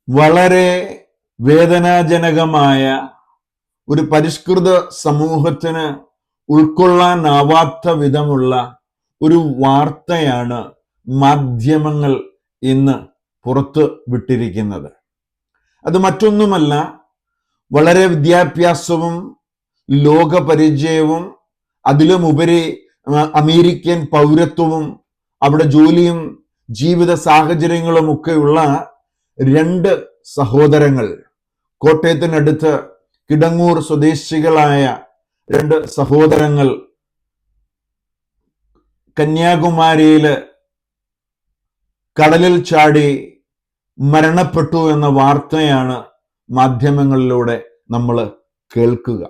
വളരെ വേദനാജനകമായ ഒരു പരിഷ്കൃത സമൂഹത്തിന് ഉൾക്കൊള്ളാനാവാത്ത വിധമുള്ള ഒരു വാർത്തയാണ് മാധ്യമങ്ങൾ ഇന്ന് പുറത്തു വിട്ടിരിക്കുന്നത്. അത് മറ്റൊന്നുമല്ല, വളരെ വിദ്യാഭ്യാസവും ലോകപരിചയവും അതിലുമുപരി അമേരിക്കൻ പൗരത്വവും അവിടെ ജോലിയും ജീവിത സാഹചര്യങ്ങളും ഒക്കെയുള്ള രണ്ട് സഹോദരങ്ങൾ, കോട്ടയത്തിനടുത്ത് കിടങ്ങൂർ സ്വദേശികളായ രണ്ട് സഹോദരങ്ങൾ കന്യാകുമാരിയിൽ കടലിൽ ചാടി മരണപ്പെട്ടു എന്ന വാർത്തയാണ് മാധ്യമങ്ങളിലൂടെ നമ്മൾ കേൾക്കുക.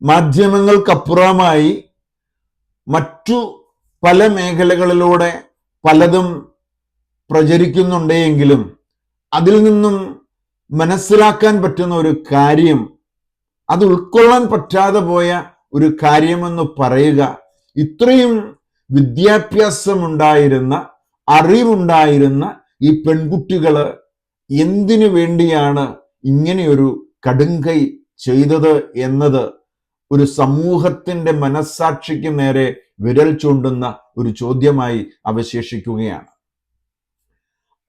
മാധ്യമങ്ങൾക്കപ്പുറമായി മറ്റു പല മേഖലകളിലൂടെ പലതും പ്രചരിക്കുന്നുണ്ടെങ്കിലും അതിൽ നിന്നും മനസ്സിലാക്കാൻ പറ്റുന്ന ഒരു കാര്യം, അത് ഉൾക്കൊള്ളാൻ പറ്റാതെ പോയ ഒരു കാര്യമെന്ന് പറയുക, ഇത്രയും വിദ്യാഭ്യാസമുണ്ടായിരുന്ന, അറിവുണ്ടായിരുന്ന ഈ പെൺകുട്ടികള് എന്തിനു വേണ്ടിയാണ് ഇങ്ങനെയൊരു കടുങ്കൈ ചെയ്തത് എന്നത് ഒരു സമൂഹത്തിന്റെ മനസ്സാക്ഷിക്ക് നേരെ വിരൽ ചൂണ്ടുന്ന ഒരു ചോദ്യമായി അവശേഷിക്കുകയാണ്.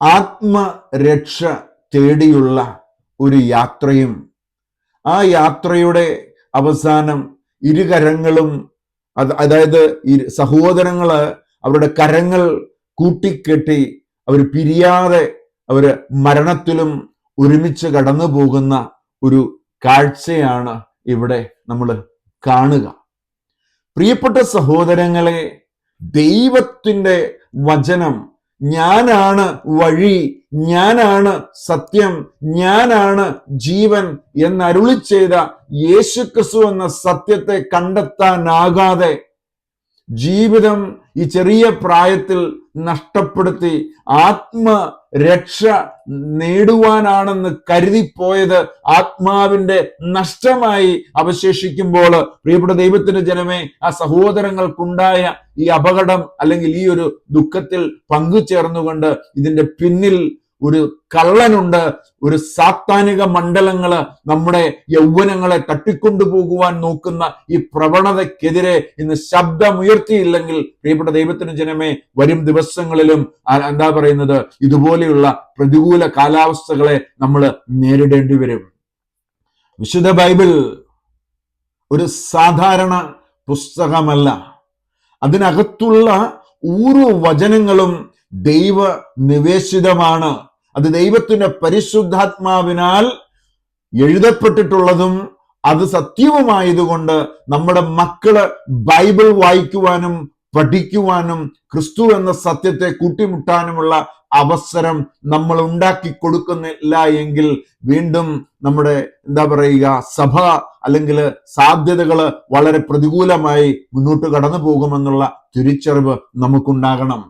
ആത്മരക്ഷ തേടിയുള്ള ഒരു യാത്രയും ആ യാത്രയുടെ അവസാനം ഇരുകരങ്ങളും, അതായത് സഹോദരങ്ങള് അവരുടെ കരങ്ങൾ കൂട്ടിക്കെട്ടി അവർ പിരിയാതെ അവര് മരണത്തിലും ഒരുമിച്ച് കടന്നു പോകുന്ന ഒരു കാഴ്ചയാണ് ഇവിടെ നമ്മൾ കാണുക. പ്രിയപ്പെട്ട സഹോദരങ്ങളെ, ദൈവത്തിന്റെ വചനം, ഞാനാണ് വഴി, ഞാനാണ് സത്യം, ഞാനാണ് ജീവൻ എന്നരുളി ചെയ്ത യേശുക്രിസ്തു എന്ന സത്യത്തെ കണ്ടെത്താനാകാതെ ജീവിതം ഈ ചെറിയ പ്രായത്തിൽ നഷ്ടപ്പെടുത്തി ആത്മരക്ഷ നേടുവാനാണെന്ന് കരുതിപ്പോയത് ആത്മാവിന്റെ നഷ്ടമായി അവശേഷിക്കുമ്പോൾ, പ്രിയപ്പെട്ട ദൈവത്തിന്റെ ജനമേ, ആ സഹോദരങ്ങൾക്കുണ്ടായ ഈ അപകടം അല്ലെങ്കിൽ ഈ ഒരു ദുഃഖത്തിൽ പങ്കുചേർന്നുകൊണ്ട് ഇതിന്റെ പിന്നിൽ ഒരു കള്ളനുണ്ട്, ഒരു സാത്താനിക മണ്ഡലങ്ങള് നമ്മുടെ യൗവനങ്ങളെ തട്ടിക്കൊണ്ടുപോകുവാൻ നോക്കുന്ന ഈ പ്രവണതയ്ക്കെതിരെ ഇന്ന് ശബ്ദമുയർത്തിയില്ലെങ്കിൽ, പ്രിയപ്പെട്ട ദൈവത്തിന് ജനമേ, വരും ദിവസങ്ങളിലും എന്താ പറയുന്നത്, ഇതുപോലെയുള്ള പ്രതികൂല കാലാവസ്ഥകളെ നമ്മൾ നേരിടേണ്ടി വരും. വിശുദ്ധ ബൈബിൾ ഒരു സാധാരണ പുസ്തകമല്ല. അതിനകത്തുള്ള ഓരോ വചനങ്ങളും ദൈവ നിവേശിതമാണ്. അത് ദൈവത്തിന്റെ പരിശുദ്ധാത്മാവിനാൽ എഴുതപ്പെട്ടിട്ടുള്ളതും അത് സത്യവുമായതുകൊണ്ട് നമ്മുടെ മക്കള് ബൈബിൾ വായിക്കുവാനും പഠിക്കുവാനും ക്രിസ്തു എന്ന സത്യത്തെ കൂട്ടിമുട്ടാനുമുള്ള അവസരം നമ്മൾ ഉണ്ടാക്കി കൊടുക്കുന്നില്ല എങ്കിൽ വീണ്ടും നമ്മുടെ എന്താ പറയുക, സഭ അല്ലെങ്കിൽ സാധ്യതകള് വളരെ പ്രതികൂലമായി മുന്നോട്ട് കടന്നു പോകുമെന്നുള്ള തിരിച്ചറിവ് നമുക്കുണ്ടാകണം.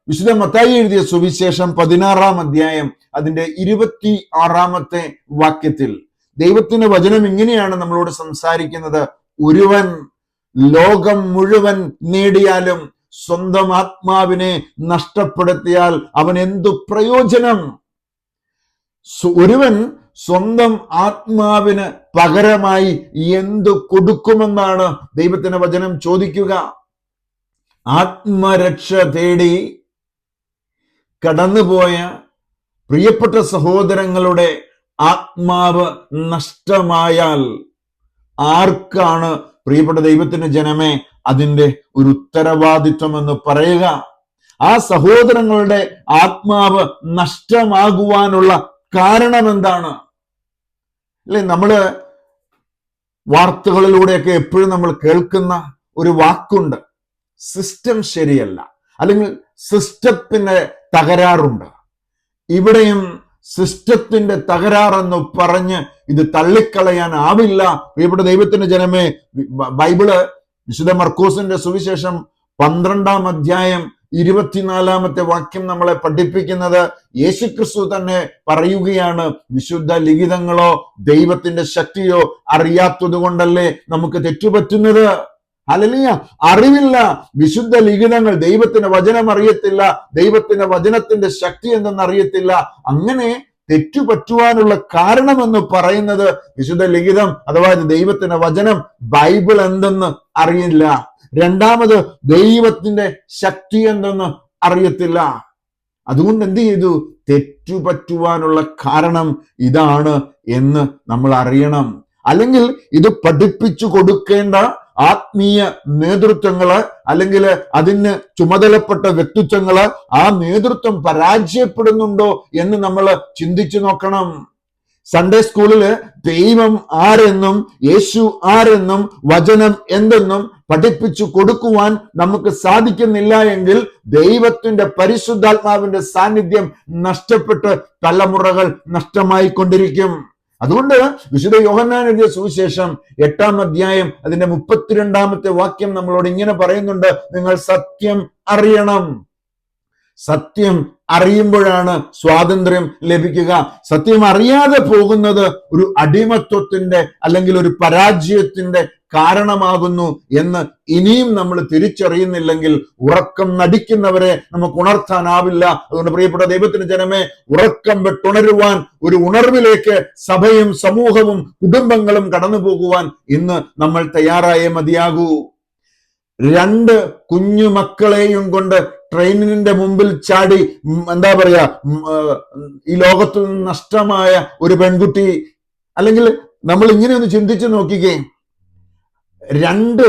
വിശുദ്ധ മത്തായി എഴുതിയ സുവിശേഷം 16-ാം അധ്യായം അതിന്റെ 26-ാമത്തെ വാക്യത്തിൽ ദൈവത്തിന്റെ വചനം ഇങ്ങനെയാണ് നമ്മളോട് സംസാരിക്കുന്നത്: ഒരുവൻ ലോകം മുഴുവൻ നേടിയാലും സ്വന്തം ആത്മാവിനെ നഷ്ടപ്പെടുത്തിയാൽ അവൻ എന്തു പ്രയോജനം? ഒരുവൻ സ്വന്തം ആത്മാവിന് പകരമായി എന്തു കൊടുക്കുമെന്നാണ് ദൈവത്തിന്റെ വചനം ചോദിക്കുക. ആത്മരക്ഷ തേടി കടന്നുപോയ പ്രിയപ്പെട്ട സഹോദരങ്ങളുടെ ആത്മാവ് നഷ്ടമായാൽ ആർക്കാണ്, പ്രിയപ്പെട്ട ദൈവത്തിന്റെ ജനമേ, അതിന്റെ ഒരു ഉത്തരവാദിത്വം എന്ന് പറയുക? ആ സഹോദരങ്ങളുടെ ആത്മാവ് നഷ്ടമാകുവാനുള്ള കാരണം എന്താണ്? അല്ലെ, നമ്മള് വാർത്തകളിലൂടെയൊക്കെ എപ്പോഴും നമ്മൾ കേൾക്കുന്ന ഒരു വാക്കുണ്ട്, സിസ്റ്റം ശരിയല്ല, അല്ലെങ്കിൽ സിസ്റ്റത്തിന്റെ തകരാറുണ്ട്. ഇവിടെയും സിസ്റ്റത്തിന്റെ തകരാറെന്ന് പറഞ്ഞ് ഇത് തള്ളിക്കളയാനാവില്ല. പ്രിയപ്പെട്ട ദൈവത്തിന്റെ ജനമേ, ബൈബിള് വിശുദ്ധ മർക്കോസിന്റെ സുവിശേഷം 12-ാം അധ്യായം 24-ാമത്തെ വാക്യം നമ്മളെ പഠിപ്പിക്കുന്നത് യേശുക്രിസ്തു തന്നെ പറയുകയാണ്: വിശുദ്ധ ലിഖിതങ്ങളോ ദൈവത്തിന്റെ ശക്തിയോ അറിയാത്തത് കൊണ്ടല്ലേ നമുക്ക് തെറ്റുപറ്റുന്നത്. ഹല്ലേലൂയ. അറിവില്ല. വിശുദ്ധ ലിഖിതങ്ങൾ, ദൈവത്തിന്റെ വചനം അറിയത്തില്ല, ദൈവത്തിന്റെ വചനത്തിന്റെ ശക്തി എന്തെന്ന് അറിയത്തില്ല. അങ്ങനെ തെറ്റുപറ്റുവാനുള്ള കാരണമെന്ന് പറയുന്നത് വിശുദ്ധ ലിഖിതം അഥവാ ദൈവത്തിന്റെ വചനം, ബൈബിൾ എന്തെന്ന് അറിയില്ല. രണ്ടാമത്, ദൈവത്തിന്റെ ശക്തി എന്തെന്ന് അറിയത്തില്ല. അതുകൊണ്ട് എന്ത് ചെയ്തു? തെറ്റുപറ്റുവാനുള്ള കാരണം ഇതാണ് എന്ന് നമ്മൾ അറിയണം. അല്ലെങ്കിൽ ഇത് പഠിപ്പിച്ചു കൊടുക്കേണ്ട ആത്മീയ നേതൃത്വങ്ങള്, അല്ലെങ്കിൽ അതിന് ചുമതലപ്പെട്ട വ്യക്തിത്വങ്ങള്, ആ നേതൃത്വം പരാജയപ്പെടുന്നുണ്ടോ എന്ന് നമ്മൾ ചിന്തിച്ചു നോക്കണം. സൺഡേ സ്കൂളില് ദൈവം ആരെന്നും യേശു ആരെന്നും വചനം എന്തെന്നും പഠിപ്പിച്ചു കൊടുക്കുവാൻ നമുക്ക് സാധിക്കുന്നില്ല എങ്കിൽ ദൈവത്തിന്റെ പരിശുദ്ധാത്മാവിന്റെ സാന്നിധ്യം നഷ്ടപ്പെട്ട് തലമുറകൾ നഷ്ടമായി കൊണ്ടിരിക്കും. അതുകൊണ്ട് വിശുദ്ധ യോഹന്നാൻ എഴുതിയ സുവിശേഷം 8-ാം അധ്യായം അതിന്റെ 32-ാമത്തെ വാക്യം നമ്മളോട് ഇങ്ങനെ പറയുന്നുണ്ട്: നിങ്ങൾ സത്യം അറിയണം. സത്യം അറിയുമ്പോഴാണ് സ്വാതന്ത്ര്യം ലഭിക്കുക. സത്യം അറിയാതെ പോകുന്നത് ഒരു അടിമത്വത്തിന്റെ അല്ലെങ്കിൽ ഒരു പരാജയത്തിന്റെ കാരണമാകുന്നു എന്ന് ഇനിയും നമ്മൾ തിരിച്ചറിയുന്നില്ലെങ്കിൽ ഉറക്കം നടിക്കുന്നവരെ നമുക്ക് ഉണർത്താനാവില്ല. അതുകൊണ്ട് പ്രിയപ്പെട്ട ദൈവത്തിന്റെ ജനമേ, ഉറക്കം വിട്ടുണരുവാൻ, ഒരു ഉണർവിലേക്ക് സഭയും സമൂഹവും കുടുംബങ്ങളും കടന്നു പോകുവാൻ ഇന്ന് നമ്മൾ തയ്യാറായേ മതിയാകൂ. 2 കുഞ്ഞു മക്കളെയും കൊണ്ട് ട്രെയിനിന്റെ മുമ്പിൽ ചാടി എന്താ പറയാ, ഈ ലോകത്തു നിന്ന് നഷ്ടമായ ഒരു പെൺകുട്ടി, അല്ലെങ്കിൽ നമ്മൾ ഇങ്ങനെ ഒന്ന് ചിന്തിച്ചു നോക്കിക്കേ, 2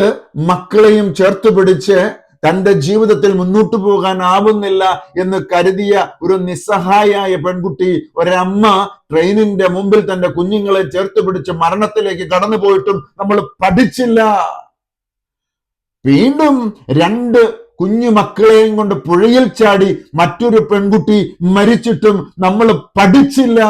മക്കളെയും ചേർത്ത് പിടിച്ച് തന്റെ ജീവിതത്തിൽ മുന്നോട്ട് പോകാനാവുന്നില്ല എന്ന് കരുതിയ ഒരു നിസ്സഹായായ പെൺകുട്ടി, ഒരമ്മ ട്രെയിനിന്റെ മുമ്പിൽ തന്റെ കുഞ്ഞുങ്ങളെ ചേർത്ത് പിടിച്ച് മരണത്തിലേക്ക് കടന്നു പോയിട്ടും നമ്മൾ പഠിച്ചില്ല. വീണ്ടും 2 കുഞ്ഞു മക്കളെയും കൊണ്ട് പുഴയിൽ ചാടി മറ്റൊരു പെൺകുട്ടി മരിച്ചിട്ടും നമ്മൾ പഠിച്ചില്ല.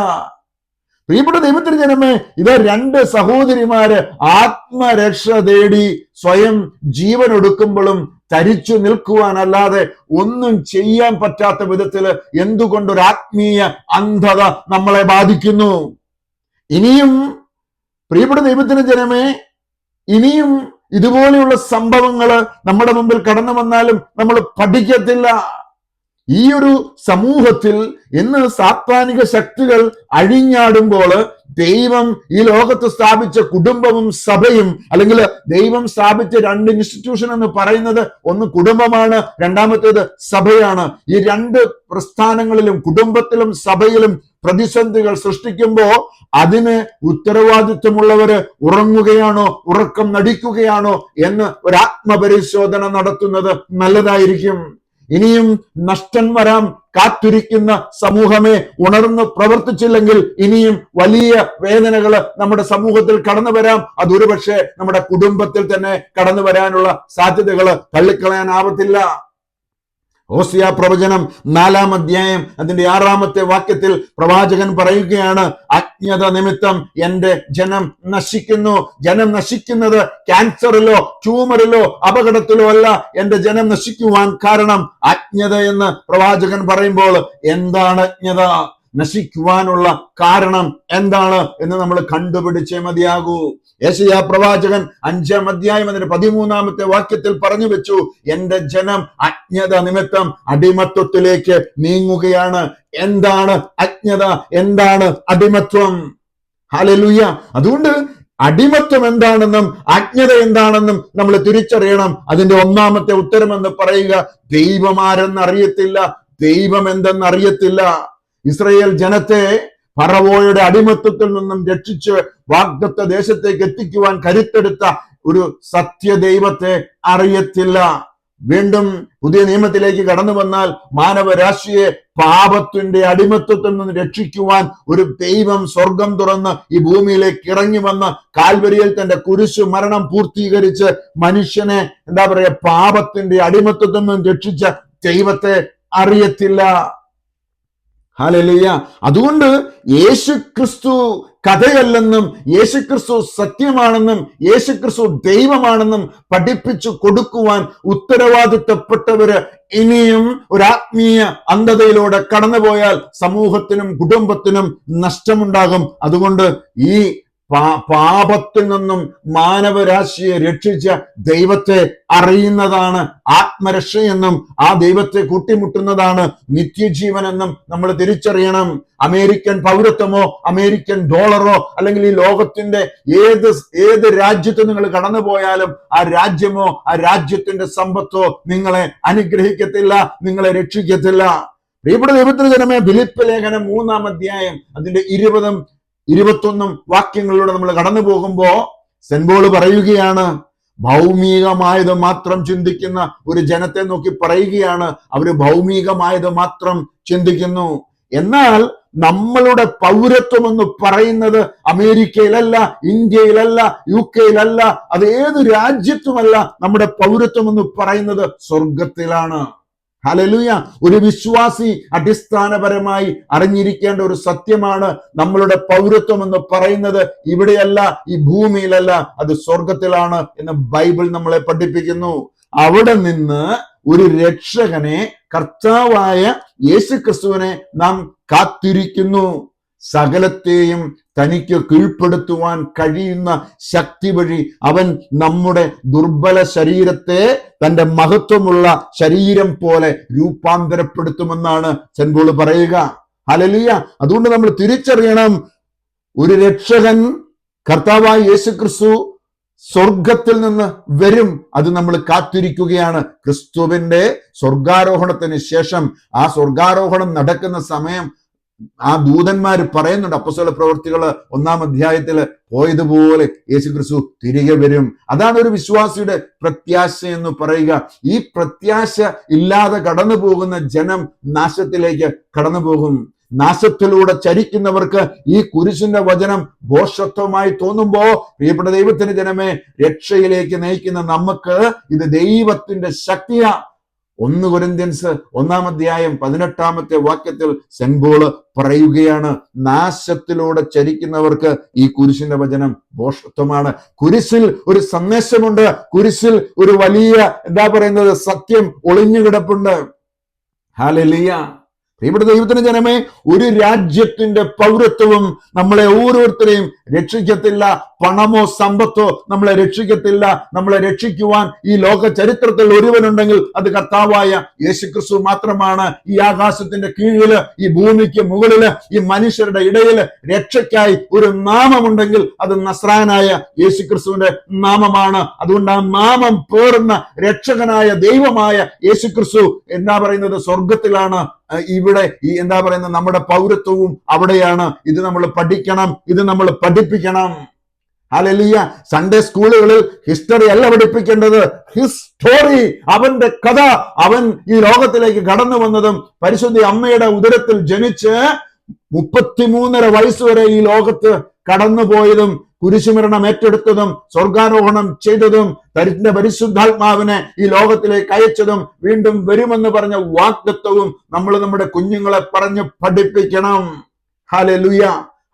പ്രിയപ്പെട്ട ദൈവത്തിന്റെ ജനമേ, ഇത് 2 സഹോദരിമാര് ആത്മരക്ഷ തേടി സ്വയം ജീവൻ ഒടുക്കുമ്പോഴും തരിച്ചു നിൽക്കുവാനല്ലാതെ ഒന്നും ചെയ്യാൻ പറ്റാത്ത വിധത്തില് എന്തുകൊണ്ടൊരു ആത്മീയ അന്ധത നമ്മളെ ബാധിക്കുന്നു? ഇനിയും പ്രിയപ്പെട്ട ദൈവത്തിന്റെ ജനമേ, ഇനിയും ഇതുപോലെയുള്ള സംഭവങ്ങള് നമ്മുടെ മുമ്പിൽ കടന്നു വന്നാലും നമ്മൾ പഠിക്കത്തില്ല. ഈ ഒരു സമൂഹത്തിൽ ഇന്ന് സാത്താനിക ശക്തികൾ അഴിഞ്ഞാടുമ്പോൾ ദൈവം ഈ ലോകത്ത് സ്ഥാപിച്ച കുടുംബവും സഭയും, അല്ലെങ്കിൽ ദൈവം സ്ഥാപിച്ച 2 ഇൻസ്റ്റിറ്റ്യൂഷൻ എന്ന് പറയുന്നത്, ഒന്ന് കുടുംബമാണ്, രണ്ടാമത്തേത് സഭയാണ്. ഈ 2 പ്രസ്ഥാനങ്ങളിലും, കുടുംബത്തിലും സഭയിലും പ്രതിസന്ധികൾ സൃഷ്ടിക്കുമ്പോ അതിന് ഉത്തരവാദിത്വമുള്ളവര് ഉറങ്ങുകയാണോ, ഉറക്കം നടിക്കുകയാണോ എന്ന് ഒരു ആത്മപരിശോധന നടത്തുന്നത് നല്ലതായിരിക്കും. ഇനിയും നഷ്ടം വരാൻ കാത്തിരിക്കുന്ന സമൂഹമേ, ഉണർന്ന് പ്രവർത്തിച്ചില്ലെങ്കിൽ ഇനിയും വലിയ വേദനകൾ നമ്മുടെ സമൂഹത്തിൽ കടന്നു വരാം. അത് ഒരുപക്ഷെ നമ്മുടെ കുടുംബത്തിൽ തന്നെ കടന്നു വരാനുള്ള സാധ്യതകൾ തള്ളിക്കളയാനാവത്തില്ല. ഹോസിയ പ്രവചനം 4-ാം അധ്യായം അതിന്റെ 6-ാമത്തെ വാക്യത്തിൽ പ്രവാചകൻ പറയുകയാണ്: അജ്ഞത നിമിത്തം എന്റെ ജനം നശിക്കുന്നു. ജനം നശിക്കുന്നത് ക്യാൻസറിലോ ട്യൂമറിലോ അപകടത്തിലോ അല്ല. എന്റെ ജനം നശിക്കുവാൻ കാരണം അജ്ഞത എന്ന് പ്രവാചകൻ പറയുമ്പോൾ എന്താണ് അജ്ഞത? നശിക്കുവാനുള്ള കാരണം എന്താണ് എന്ന് നമ്മൾ കണ്ടുപിടിച്ചേ മതിയാകൂ. യെശയ്യാ പ്രവാചകൻ 5-ാം അധ്യായം അതിന്റെ 13-ാമത്തെ വാക്യത്തിൽ പറഞ്ഞു വെച്ചു: എന്റെ ജനം അജ്ഞത നിമിത്തം അടിമത്വത്തിലേക്ക് നീങ്ങുകയാണ്. എന്താണ് അജ്ഞത? എന്താണ് അടിമത്വം? ഹല്ലേലൂയ. അതുകൊണ്ട് അടിമത്വം എന്താണെന്നും അജ്ഞത എന്താണെന്നും നമ്മൾ തിരിച്ചറിയണം. അതിന്റെ 1-ാമത്തെ ഉത്തരം എന്ന് പറയുക, ദൈവം ആരെന്നറിയത്തില്ല, ദൈവം എന്തെന്നറിയത്തില്ല. ഇസ്രായേൽ ജനത്തെ ഫറവോയുടെ അടിമത്വത്തിൽ നിന്നും രക്ഷിച്ച് വാഗ്ദത്ത ദേശത്തേക്ക് എത്തിക്കുവാൻ കരുത്തെടുത്ത ഒരു സത്യദൈവത്തെ അറിയത്തില്ല. വീണ്ടും പുതിയ നിയമത്തിലേക്ക് കടന്നു വന്നാൽ മാനവരാശിയെ പാപത്തിന്റെ അടിമത്വത്തിൽ നിന്ന് രക്ഷിക്കുവാൻ ഒരു ദൈവം സ്വർഗം തുറന്ന് ഈ ഭൂമിയിലേക്ക് ഇറങ്ങി വന്ന് കാൽവരിയിൽ തന്റെ കുരിശു മരണം പൂർത്തീകരിച്ച് മനുഷ്യനെ പാപത്തിന്റെ അടിമത്വത്തിൽ നിന്നും രക്ഷിച്ച ദൈവത്തെ അറിയത്തില്ല. ഹല്ലേലൂയ. അതുകൊണ്ട് യേശുക്രിസ്തു കഥയല്ലെന്നും യേശുക്രിസ്തു സത്യമാണെന്നും യേശുക്രിസ്തു ദൈവമാണെന്നും പഠിപ്പിച്ചു കൊടുക്കുവാൻ ഉത്തരവാദിത്തപ്പെട്ടവര് ഇനിയും ഒരു ആത്മീയ അന്ധതയിലൂടെ കടന്നുപോയാൽ സമൂഹത്തിനും കുടുംബത്തിനും നഷ്ടമുണ്ടാകും. അതുകൊണ്ട് ഈ പാപത്തിൽ നിന്നും മാനവരാശിയെ രക്ഷിച്ച ദൈവത്തെ അറിയുന്നതാണ് ആത്മരക്ഷയെന്നും ആ ദൈവത്തെ കൂട്ടിമുട്ടുന്നതാണ് നിത്യജീവനെന്നും നമ്മൾ തിരിച്ചറിയണം. അമേരിക്കൻ പൗരത്വമോ അമേരിക്കൻ ഡോളറോ അല്ലെങ്കിൽ ഈ ലോകത്തിന്റെ ഏത് രാജ്യത്ത് നിങ്ങൾ കടന്നു പോയാലും ആ രാജ്യമോ ആ രാജ്യത്തിന്റെ സമ്പത്തോ നിങ്ങളെ അനുഗ്രഹിക്കത്തില്ല, നിങ്ങളെ രക്ഷിക്കത്തില്ല. പ്രിയപ്പെട്ട ദൈവത്തിന്റെ ജനമേ, ഫിലിപ്പ് ലേഖനം 3-ാം അധ്യായം അതിന്റെ 20-ഉം 21-ഉം വാക്യങ്ങളിലൂടെ നമ്മൾ കടന്നു പോകുമ്പോ സെന്റ് പോൾ പറയുകയാണ്, ഭൗമികമായത് മാത്രം ചിന്തിക്കുന്ന ഒരു ജനത്തെ നോക്കി പറയുകയാണ്, അവര് ഭൗമികമായത് മാത്രം ചിന്തിക്കുന്നു. എന്നാൽ നമ്മളുടെ പൗരത്വം എന്ന് പറയുന്നത് അമേരിക്കയിലല്ല, ഇന്ത്യയിലല്ല, UK-യിലല്ല, അത് ഏത് രാജ്യത്തുമല്ല. നമ്മുടെ പൗരത്വം എന്ന് പറയുന്നത് സ്വർഗത്തിലാണ്. ഹല്ലേലൂയ. ഒരു വിശ്വാസി അടിസ്ഥാനപരമായി അറിഞ്ഞിരിക്കേണ്ട ഒരു സത്യമാണ്, നമ്മളുടെ പൗരത്വം എന്ന് പറയുന്നത് ഇവിടെയല്ല, ഈ ഭൂമിയിലല്ല, അത് സ്വർഗത്തിലാണ് എന്ന് ബൈബിൾ നമ്മളെ പഠിപ്പിക്കുന്നു. അവിടെ നിന്ന് ഒരു രക്ഷകനെ, കർത്താവായ യേശുക്രിസ്തുവിനെ നാം കാത്തിരിക്കുന്നു. സകലത്തെയും തനിക്ക് കീഴ്പ്പെടുത്തുവാൻ കഴിയുന്ന ശക്തി വഴി അവൻ നമ്മുടെ ദുർബല ശരീരത്തെ തന്റെ മഹത്വമുള്ള ശരീരം പോലെ രൂപാന്തരപ്പെടുത്തുമെന്നാണ് സെന്റ് പോൾ പറയുക. ഹല്ലേലൂയ. അതുകൊണ്ട് നമ്മൾ തിരിച്ചറിയണം, ഒരു രക്ഷകൻ കർത്താവായ യേശുക്രിസ്തു സ്വർഗത്തിൽ നിന്ന് വരും. അത് നമ്മൾ കാത്തിരിക്കുകയാണ്. ക്രിസ്തുവിന്റെ സ്വർഗാരോഹണത്തിന് ശേഷം ആ സ്വർഗാരോഹണം നടക്കുന്ന സമയം ആ ദൂതന്മാര് പറയുന്നുണ്ട്, അപ്പോസ്തല പ്രവൃത്തികള് 1-ാം അധ്യായത്തില് പോയതുപോലെ യേശുക്രിസ്തു തിരികെ വരും. അതാണ് ഒരു വിശ്വാസിയുടെ പ്രത്യാശ എന്ന് പറയുക. ഈ പ്രത്യാശ ഇല്ലാതെ കടന്നു പോകുന്ന ജനം നാശത്തിലേക്ക് കടന്നു പോകും. നാശത്തിലൂടെ ചരിക്കുന്നവർക്ക് ഈ കുരിശിന്റെ വചനം ഭോഷത്വമായി തോന്നുമ്പോ, പ്രിയപ്പെട്ട ദൈവത്തിന്റെ ജനമേ, രക്ഷയിലേക്ക് നയിക്കുന്ന നമുക്ക് ഇത് ദൈവത്തിന്റെ ശക്തിയാ. 1 കൊരിന്ത്യൻസ് 1-ാം അധ്യായം 18-ാമത്തെ വാക്യത്തിൽ സെന്റ് പോള് പറയുകയാണ്, നാശത്തിലൂടെ ചരിക്കുന്നവർക്ക് ഈ കുരിശിന്റെ വചനം ഭോഷത്വമാണ്. കുരിശിൽ ഒരു സന്ദേശമുണ്ട്, കുരിശിൽ ഒരു വലിയ സത്യം ഒളിഞ്ഞു കിടപ്പുണ്ട്. ഹല്ലേലൂയ. പ്രിയപ്പെട്ട ദൈവത്തിന്റെ ജനമേ, ഒരു രാജ്യത്തിന്റെ പൗരത്വവും നമ്മളെ ഓരോരുത്തരെയും രക്ഷിക്കത്തില്ല. പണമോ സമ്പത്തോ നമ്മളെ രക്ഷിക്കത്തില്ല. നമ്മളെ രക്ഷിക്കുവാൻ ഈ ലോക ചരിത്രത്തിൽ ഒരുവനുണ്ടെങ്കിൽ അത് കർത്താവായ യേശുക്രിസ്തു മാത്രമാണ്. ഈ ആകാശത്തിന്റെ കീഴില്, ഈ ഭൂമിക്ക് മുകളില്, ഈ മനുഷ്യരുടെ ഇടയിൽ രക്ഷയ്ക്കായി ഒരു നാമമുണ്ടെങ്കിൽ അത് നസ്രായനായ യേശുക്രിസ്തുവിന്റെ നാമമാണ്. അതുകൊണ്ട് ആ നാമം പേറുന്ന രക്ഷകനായ ദൈവമായ യേശുക്രിസ്തു സ്വർഗത്തിലാണ്. ഇവിടെ ഈ നമ്മുടെ പൗരത്വവും അവിടെയാണ്. ഇത് നമ്മൾ പഠിക്കണം, ഇത് നമ്മൾ പഠിപ്പിക്കണം. ഹല്ലേലൂയ. സൺഡേ സ്കൂളുകളിൽ ഹിസ്റ്ററി അല്ല പഠിപ്പിക്കേണ്ടത്, ഹിസ് സ്റ്റോറി, അവന്റെ കഥ. അവൻ ഈ ലോകത്തിലേക്ക് കടന്നു വന്നതും പരിശുദ്ധ അമ്മയുടെ ഉദരത്തിൽ ജനിച്ച് 33.5 വയസ്സുവരെ ഈ ലോകത്ത് കടന്നുപോയതും കുരിശുമരണം ഏറ്റെടുത്തതും സ്വർഗാരോഹണം ചെയ്തതും തന്റെ പരിശുദ്ധാത്മാവിനെ ഈ ലോകത്തിലേക്ക് അയച്ചതും വീണ്ടും വരുമെന്ന് പറഞ്ഞ വാഗ്ദത്തവും നമ്മൾ നമ്മുടെ കുഞ്ഞുങ്ങളെ പറഞ്ഞ് പഠിപ്പിക്കണം. Hallelujah,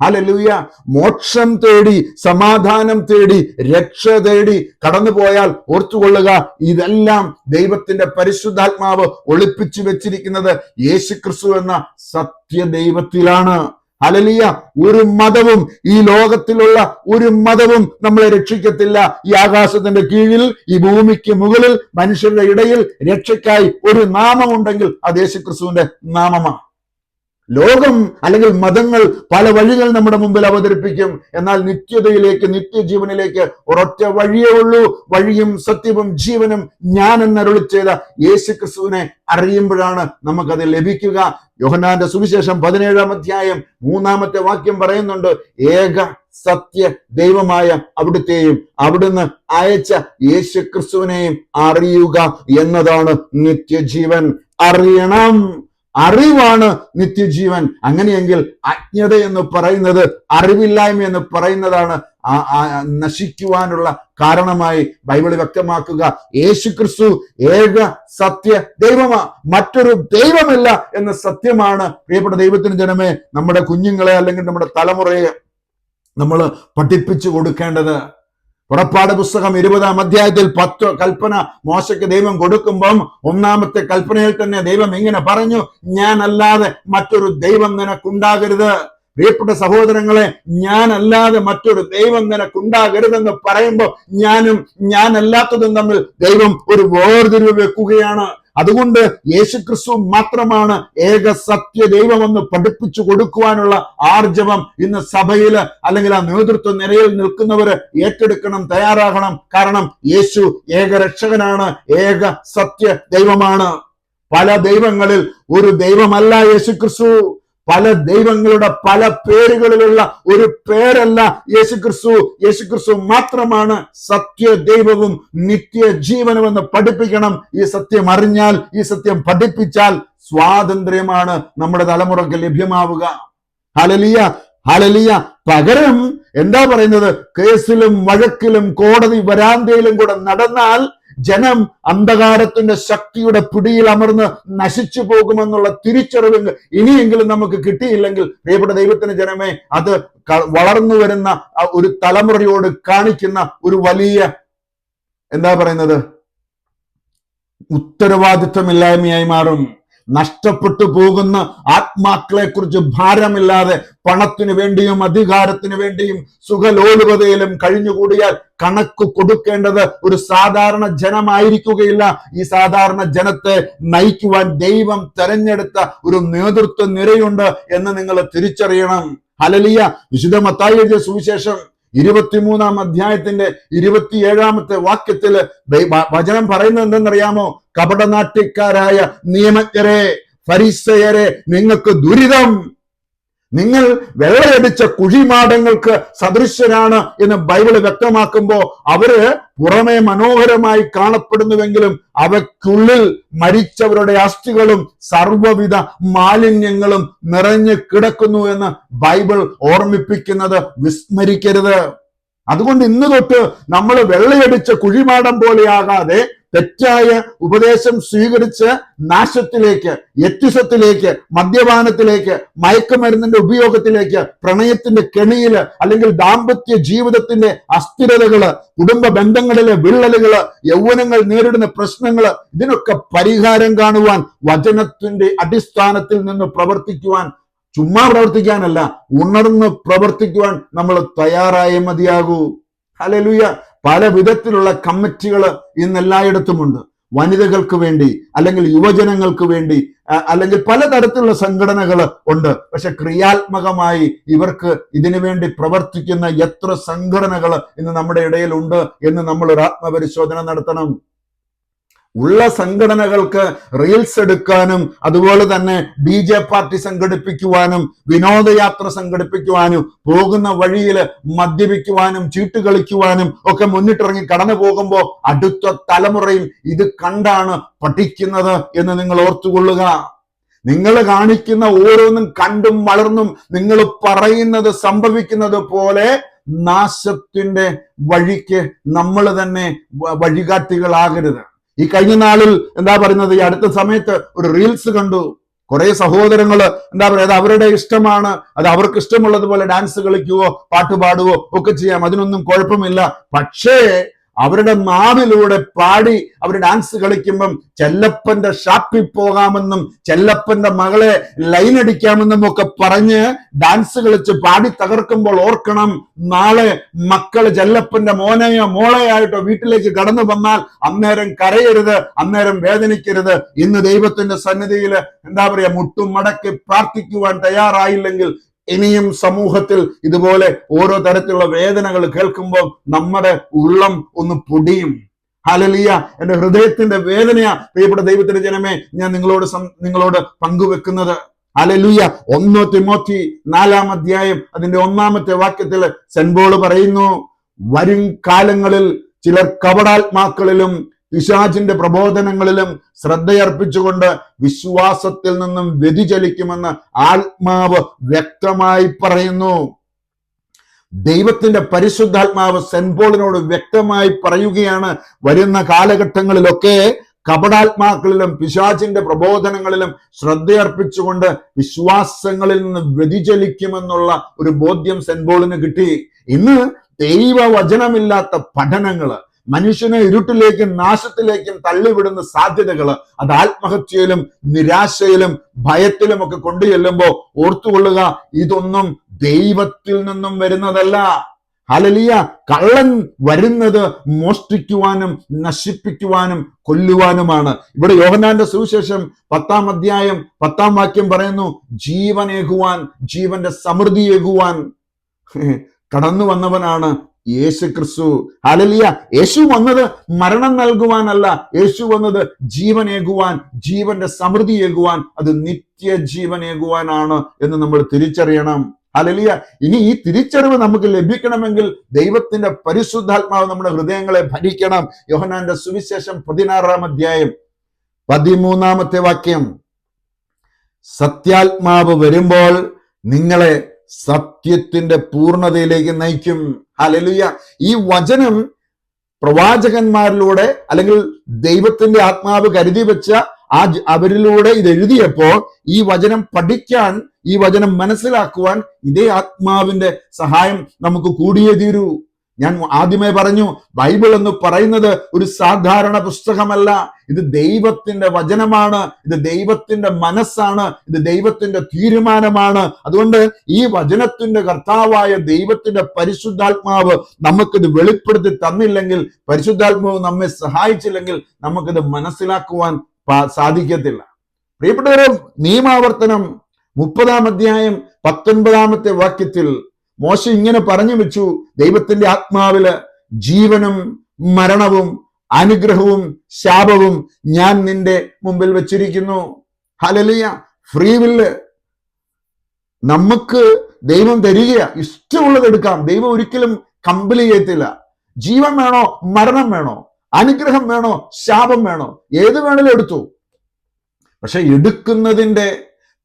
hallelujah. മോക്ഷം തേടി, സമാധാനം തേടി, രക്ഷ തേടി കടന്നുപോയാൽ ഓർത്തുകൊള്ളുക, ഇതെല്ലാം ദൈവത്തിന്റെ പരിശുദ്ധാത്മാവ് ഒളിപ്പിച്ചു വെച്ചിരിക്കുന്നത് യേശുക്രിസ്തു എന്ന സത്യദൈവത്തിലാണ്. ഹല്ലേലൂയ. ഒരു മതവും, ഈ ലോകത്തിലുള്ള ഒരു മതവും നമ്മളെ രക്ഷിക്കത്തില്ല. ഈ ആകാശത്തിന്റെ കീഴിൽ, ഈ ഭൂമിക്ക് മുകളിൽ, മനുഷ്യരുടെ ഇടയിൽ രക്ഷയ്ക്കായി ഒരു നാമമുണ്ടെങ്കിൽ അത് യേശുക്രിസ്തുവിന്റെ നാമമാണ്. ലോകം അല്ലെങ്കിൽ മതങ്ങൾ പല വഴികൾ നമ്മുടെ മുമ്പിൽ അവതരിപ്പിക്കും. എന്നാൽ നിത്യതയിലേക്ക്, നിത്യജീവനിലേക്ക് ഒരൊറ്റ വഴിയേ ഉള്ളൂ. വഴിയും സത്യവും ജീവനും ഞാൻ എന്നരുളി ചെയ്ത യേശുക്രിസ്തുവിനെ അറിയുമ്പോഴാണ് നമുക്കത് ലഭിക്കുക. യോഹന്നാന്റെ സുവിശേഷം 17-ാം അധ്യായം 3-ാമത്തെ വാക്യം പറയുന്നുണ്ട്, ഏക സത്യ ദൈവമായ അവിടുത്തെയും അവിടുന്ന് അയച്ച യേശുക്രിസ്തുവിനെയും അറിയുക എന്നതാണ് നിത്യജീവൻ. അറിയണം, അറിവാണ് നിത്യജീവൻ. അങ്ങനെയെങ്കിൽ അജ്ഞത എന്ന് പറയുന്നത്, അറിവില്ലായ്മ എന്ന് പറയുന്നതാണ് നശിക്കുവാനുള്ള കാരണമായി ബൈബിൾ വ്യക്തമാക്കുക. യേശുക്രിസ്തു ഏക സത്യ ദൈവമാ, മറ്റൊരു ദൈവമില്ല എന്ന സത്യമാണ് പ്രിയപ്പെട്ട ദൈവത്തിന് ജനമേ നമ്മുടെ കുഞ്ഞുങ്ങളെ അല്ലെങ്കിൽ നമ്മുടെ തലമുറയെ നമ്മൾ പഠിപ്പിച്ചു കൊടുക്കേണ്ടത്. പുറപ്പാട് പുസ്തകം 20-ാം അധ്യായത്തിൽ 10 കൽപ്പന മോശയ്ക്ക് ദൈവം കൊടുക്കുമ്പം 1-ാമത്തെ കൽപ്പനയിൽ തന്നെ ദൈവം ഇങ്ങനെ പറഞ്ഞു, ഞാൻ അല്ലാതെ മറ്റൊരു ദൈവം നിനക്കുണ്ടാകരുത്. പ്രിയപ്പെട്ട സഹോദരങ്ങളെ, ഞാനല്ലാതെ മറ്റൊരു ദൈവം നിനക്കുണ്ടാകരുതെന്ന് പറയുമ്പോൾ ഞാനും ഞാനല്ലാത്തതും തമ്മിൽ ദൈവം ഒരു വേർതിരിവ് വെക്കുകയാണ്. അതുകൊണ്ട് യേശുക്രിസ്തു മാത്രമാണ് ഏക സത്യ ദൈവമെന്ന് പഠിപ്പിച്ചു കൊടുക്കുവാനുള്ള ആർജവം ഇന്ന് സഭയിൽ അല്ലെങ്കിൽ ആ നേതൃത്വ നിരയിൽ നിൽക്കുന്നവര് ഏറ്റെടുക്കണം, തയ്യാറാകണം. കാരണം യേശു ഏക രക്ഷകനാണ്, ഏക സത്യ ദൈവമാണ്. പല ദൈവങ്ങളിൽ ഒരു ദൈവമല്ല യേശുക്രിസ്തു. പല ദൈവങ്ങളുടെ പല പേരുകളിലുള്ള ഒരു പേരല്ല യേശുക്രിസ്തു. യേശുക്രിസ്തു മാത്രമാണ് സത്യ ദൈവവും നിത്യ ജീവനുമെന്ന് പഠിപ്പിക്കണം. ഈ സത്യം അറിഞ്ഞാൽ, ഈ സത്യം പഠിപ്പിച്ചാൽ സ്വാതന്ത്ര്യമാണ് നമ്മുടെ തലമുറയ്ക്ക് ലഭ്യമാവുക. Hallelujah, hallelujah. പകരം എന്താ പറയുന്നത്? കേസിലും വഴക്കിലും കോടതി വരാന്തയിലും കൂടെ നടന്നാൽ ജനം അന്ധകാരത്തിന്റെ ശക്തിയുടെ പിടിയിൽ അമർന്ന് നശിച്ചു പോകുമെന്നുള്ള തിരിച്ചറിവ് ഇനിയെങ്കിലും നമുക്ക് കിട്ടിയില്ലെങ്കിൽ, പ്രിയപ്പെട്ട ദൈവത്തിന്റെ ജനമേ, അത് വളർന്നു വരുന്ന ഒരു തലമുറയോട് കാണിക്കുന്ന ഒരു വലിയ എന്താ പറയുന്നത് ഉത്തരവാദിത്വമില്ലായ്മയായി മാറും. നഷ്ടപ്പെട്ടു പോകുന്ന ആത്മാക്കളെ കുറിച്ച് ഭാരമില്ലാതെ പണത്തിനു വേണ്ടിയും അധികാരത്തിനു വേണ്ടിയും സുഖലോലുപതയിലും കഴിഞ്ഞുകൂടിയാൽ കണക്ക് കൊടുക്കേണ്ടത് ഒരു സാധാരണ ജനമായിരിക്കുകയില്ല. ഈ സാധാരണ ജനത്തെ നയിക്കുവാൻ ദൈവം തെരഞ്ഞെടുത്ത ഒരു നേതൃത്വ നിരയുണ്ട് എന്ന് നിങ്ങൾ തിരിച്ചറിയണം. ഹല്ലേലൂയ. വിശുദ്ധ മത്തായി എഴുതിയ സുവിശേഷം 23-ാം അധ്യായത്തിന്റെ 27-ാമത്തെ വാക്യത്തില് വചനം പറയുന്നത് എന്തെന്നറിയാമോ? കപടനാട്യക്കാരായ നിയമജ്ഞരെ, ഫരിസയരെ, നിങ്ങൾക്ക് ദുരിതം! നിങ്ങൾ വെള്ളയടിച്ച കുഴിമാടങ്ങൾക്ക് സദൃശ്യരാണ് എന്ന് ബൈബിള് വ്യക്തമാക്കുമ്പോ അവര് പുറമെ മനോഹരമായി കാണപ്പെടുന്നുവെങ്കിലും അവയ്ക്കുള്ളിൽ മരിച്ചവരുടെ അസ്ഥികളും സർവ്വവിധ മാലിന്യങ്ങളും നിറഞ്ഞു കിടക്കുന്നു എന്ന് ബൈബിൾ ഓർമ്മിപ്പിക്കുന്നത് വിസ്മരിക്കരുത്. അതുകൊണ്ട് ഇന്ന് തൊട്ട് നമ്മൾ വെള്ളയടിച്ച കുഴിമാടം പോലെയാകാതെ തെറ്റായ ഉപദേശം സ്വീകരിച്ച് നാശത്തിലേക്ക്, എത്തിസത്തിലേക്ക്, മദ്യപാനത്തിലേക്ക്, മയക്കുമരുന്നിന്റെ ഉപയോഗത്തിലേക്ക്, പ്രണയത്തിന്റെ കെണിയില്, അല്ലെങ്കിൽ ദാമ്പത്യ ജീവിതത്തിന്റെ അസ്ഥിരതകള്, കുടുംബ ബന്ധങ്ങളിലെ വിള്ളലുകള്, യൗവനങ്ങൾ നേരിടുന്ന പ്രശ്നങ്ങള്, ഇതിനൊക്കെ പരിഹാരം കാണുവാൻ വചനത്തിന്റെ അടിസ്ഥാനത്തിൽ നിന്ന് പ്രവർത്തിക്കുവാൻ, ചുമ്മാ പ്രവർത്തിക്കാനല്ല, ഉണർന്ന് പ്രവർത്തിക്കുവാൻ നമ്മൾ തയ്യാറായേ മതിയാകൂ. ഹല്ലേലൂയ. പല വിധത്തിലുള്ള കമ്മിറ്റികൾ ഇന്ന് എല്ലായിടത്തുമുണ്ട്. വനിതകൾക്ക് വേണ്ടി, അല്ലെങ്കിൽ യുവജനങ്ങൾക്ക് വേണ്ടി, അല്ലെങ്കിൽ പലതരത്തിലുള്ള സംഘടനകൾ ഉണ്ട്. പക്ഷെ ക്രിയാത്മകമായി ഇവർക്ക് ഇതിനു വേണ്ടി പ്രവർത്തിക്കുന്ന എത്ര സംഘടനകൾ ഇന്ന് നമ്മുടെ ഇടയിൽ ഉണ്ട് എന്ന് നമ്മൾ ഒരു ആത്മപരിശോധന നടത്തണം. ഉള്ള സംഘടനകൾക്ക് റീൽസ് എടുക്കാനും, അതുപോലെ തന്നെ DJ പാർട്ടി സംഘടിപ്പിക്കുവാനും, വിനോദയാത്ര സംഘടിപ്പിക്കുവാനും, പോകുന്ന വഴിയിൽ മദ്യപിക്കുവാനും ചീട്ടുകളിക്കുവാനും ഒക്കെ മുന്നിട്ടിറങ്ങി കടന്നു പോകുമ്പോൾ അടുത്ത തലമുറയും ഇത് കണ്ടാണ് പഠിക്കുന്നത് എന്ന് നിങ്ങൾ ഓർത്തുകൊള്ളുക. നിങ്ങൾ കാണിക്കുന്ന ഓരോന്നും കണ്ടും വളർന്നും നിങ്ങൾ പറയുന്നത് സംഭവിക്കുന്നത് പോലെ നാശത്തിന്റെ വഴിക്ക് നമ്മൾ തന്നെ വഴികാട്ടികളാകരുത്. ഈ കഴിഞ്ഞ നാളിൽ എന്താ പറയുന്നത്, ഈ അടുത്ത സമയത്ത് ഒരു റീൽസ് കണ്ടു. കുറെ സഹോദരങ്ങള് എന്താ പറയുക, അവരുടെ ഇഷ്ടമാണ്, അത് അവർക്ക് ഇഷ്ടമുള്ളതുപോലെ ഡാൻസ് കളിക്കുകയോ പാട്ട് പാടുകയോ ഒക്കെ ചെയ്യാം, അതിനൊന്നും കുഴപ്പമില്ല. പക്ഷേ അവരുടെ നാവിലൂടെ പാടി അവർ ഡാൻസ് കളിക്കുമ്പം ചെല്ലപ്പന്റെ ഷാപ്പിൽ പോകാമെന്നും ചെല്ലപ്പന്റെ മകളെ ലൈൻ അടിക്കാമെന്നും ഒക്കെ പറഞ്ഞ് ഡാൻസ് കളിച്ച് പാടി തകർക്കുമ്പോൾ ഓർക്കണം, നാളെ മക്കള് ചെല്ലപ്പന്റെ മോനെയോ മോളെയായിട്ടോ വീട്ടിലേക്ക് കടന്നു വന്നാൽ അന്നേരം കരയരുത്, അന്നേരം വേദനിക്കരുത്. ഇന്ന് ദൈവത്തിന്റെ സന്നിധിയിൽ എന്താ പറയാ, മുട്ടും മടക്കി പ്രാർത്ഥിക്കുവാൻ തയ്യാറായില്ലെങ്കിൽ ഇനിയും സമൂഹത്തിൽ ഇതുപോലെ ഓരോ തരത്തിലുള്ള വേദനകൾ കേൾക്കുമ്പോൾ നമ്മുടെ ഉള്ളം ഒന്ന് പൊടിയും. ഹല്ലേലൂയ. എന്റെ ഹൃദയത്തിന്റെ വേദനയാ പ്രിയപ്പെട്ട ദൈവത്തിന്റെ ജനമേ ഞാൻ നിങ്ങളോട് പങ്കുവെക്കുന്നത്. ഹല്ലേലൂയ. 1 തിമോത്തി 4-ാം അധ്യായം അതിന്റെ 1-ാമത്തെ വാക്യത്തിൽ സെന്റ് പോൾ പറയുന്നു, വരും കാലങ്ങളിൽ ചിലർ കപടാത്മാക്കളിലും പിശാചിന്റെ പ്രബോധനങ്ങളിലും ശ്രദ്ധയർപ്പിച്ചുകൊണ്ട് വിശ്വാസത്തിൽ നിന്നും വ്യതിചലിക്കുമെന്ന് ആത്മാവ് വ്യക്തമായി പറയുന്നു. ദൈവത്തിന്റെ പരിശുദ്ധാത്മാവ് സെന്റ് പോളിനോട് വ്യക്തമായി പറയുകയാണ്, വരുന്ന കാലഘട്ടങ്ങളിലൊക്കെ കപടാത്മാക്കളിലും പിശാചിന്റെ പ്രബോധനങ്ങളിലും ശ്രദ്ധയർപ്പിച്ചുകൊണ്ട് വിശ്വാസങ്ങളിൽ നിന്ന് വ്യതിചലിക്കുമെന്നുള്ള ഒരു ബോധ്യം സെന്റ് പോളിന് കിട്ടി. ഇന്ന് ദൈവവചനമില്ലാത്ത പഠനങ്ങള് മനുഷ്യനെ ഇരുട്ടിലേക്കും നാശത്തിലേക്കും തള്ളിവിടുന്ന സാധ്യതകള്, അത് ആത്മഹത്യയിലും നിരാശയിലും ഭയത്തിലും ഒക്കെ കൊണ്ടുചെല്ലുമ്പോ ഓർത്തുകൊള്ളുക, ഇതൊന്നും ദൈവത്തിൽ നിന്നും വരുന്നതല്ല. ഹല്ലേലൂയ. കള്ളൻ വരുന്നത് മോഷ്ടിക്കുവാനും നശിപ്പിക്കുവാനും കൊല്ലുവാനുമാണ്. ഇവിടെ യോഹന്നാന്റെ സുവിശേഷം 10-ാം അധ്യായം 10-ാം വാക്യം പറയുന്നു, ജീവനേകുവാൻ, ജീവന്റെ സമൃദ്ധിയേകുവാൻ കടന്നു വന്നവനാണ് യേശു ക്രിസ്തു. ഹല്ലേലൂയ. യേശു വന്നത് മരണം നൽകുവാനല്ല, യേശു വന്നത് ജീവനേകുവാൻ, ജീവന്റെ സമൃദ്ധിയേകുവാൻ, അത് നിത്യജീവനേകുവാനാണ് എന്ന് നമ്മൾ തിരിച്ചറിയണം. ഹല്ലേലൂയ. ഇനി ഈ തിരിച്ചറിവ് നമുക്ക് ലഭിക്കണമെങ്കിൽ ദൈവത്തിന്റെ പരിശുദ്ധാത്മാവ് നമ്മുടെ ഹൃദയങ്ങളെ ഭരിക്കണം. യോഹന്നാന്റെ സുവിശേഷം 16-ാം അധ്യായം 13-ാമത്തെ വാക്യം, സത്യാത്മാവ് വരുമ്പോൾ നിങ്ങളെ സത്യത്തിന്റെ പൂർണ്ണതയിലേക്ക് നയിക്കും. ഹല്ലേലൂയ. ഈ വചനം പ്രവാചകന്മാരിലൂടെ അല്ലെങ്കിൽ ദൈവത്തിന്റെ ആത്മാവ് കരുതി വെച്ച അവരിലൂടെ ഇത് എഴുതിയപ്പോൾ ഈ വചനം പഠിക്കാൻ, ഈ വചനം മനസ്സിലാക്കുവാൻ ഇതേ ആത്മാവിന്റെ സഹായം നമുക്ക് കൂടിയേ തീരൂ. ഞാൻ ആദ്യമേ പറഞ്ഞു, ബൈബിൾ എന്ന് പറയുന്നത് ഒരു സാധാരണ പുസ്തകമല്ല. ഇത് ദൈവത്തിന്റെ വചനമാണ്, ഇത് ദൈവത്തിന്റെ മനസ്സാണ്, ഇത് ദൈവത്തിന്റെ തീരുമാനമാണ്. അതുകൊണ്ട് ഈ വചനത്തിന്റെ കർത്താവായ ദൈവത്തിന്റെ പരിശുദ്ധാത്മാവ് നമുക്കിത് വെളിപ്പെടുത്തി തന്നില്ലെങ്കിൽ, പരിശുദ്ധാത്മാവ് നമ്മെ സഹായിച്ചില്ലെങ്കിൽ നമുക്കിത് മനസ്സിലാക്കുവാൻ സാധിക്കത്തില്ല. പ്രിയപ്പെട്ടവരെ, നിയമാവർത്തനം 30-ാം അധ്യായം 19-ാമത്തെ വാക്യത്തിൽ മോശ ഇങ്ങനെ പറഞ്ഞു വെച്ചു, ദൈവത്തിന്റെ ആത്മാവില് ജീവനും മരണവും അനുഗ്രഹവും ശാപവും ഞാൻ നിന്റെ മുമ്പിൽ വെച്ചിരിക്കുന്നു. ഹല്ലേലൂയ. ഫ്രീ വില്ല് നമുക്ക് ദൈവം തരിക, ഇഷ്ടമുള്ളത് എടുക്കാം. ദൈവം ഒരിക്കലും കമ്പൽ ചെയ്യത്തില്ല. ജീവൻ വേണോ, മരണം വേണോ, അനുഗ്രഹം വേണോ, ശാപം വേണോ, ഏത് വേണേലും എടുത്തു. പക്ഷെ എടുക്കുന്നതിന്റെ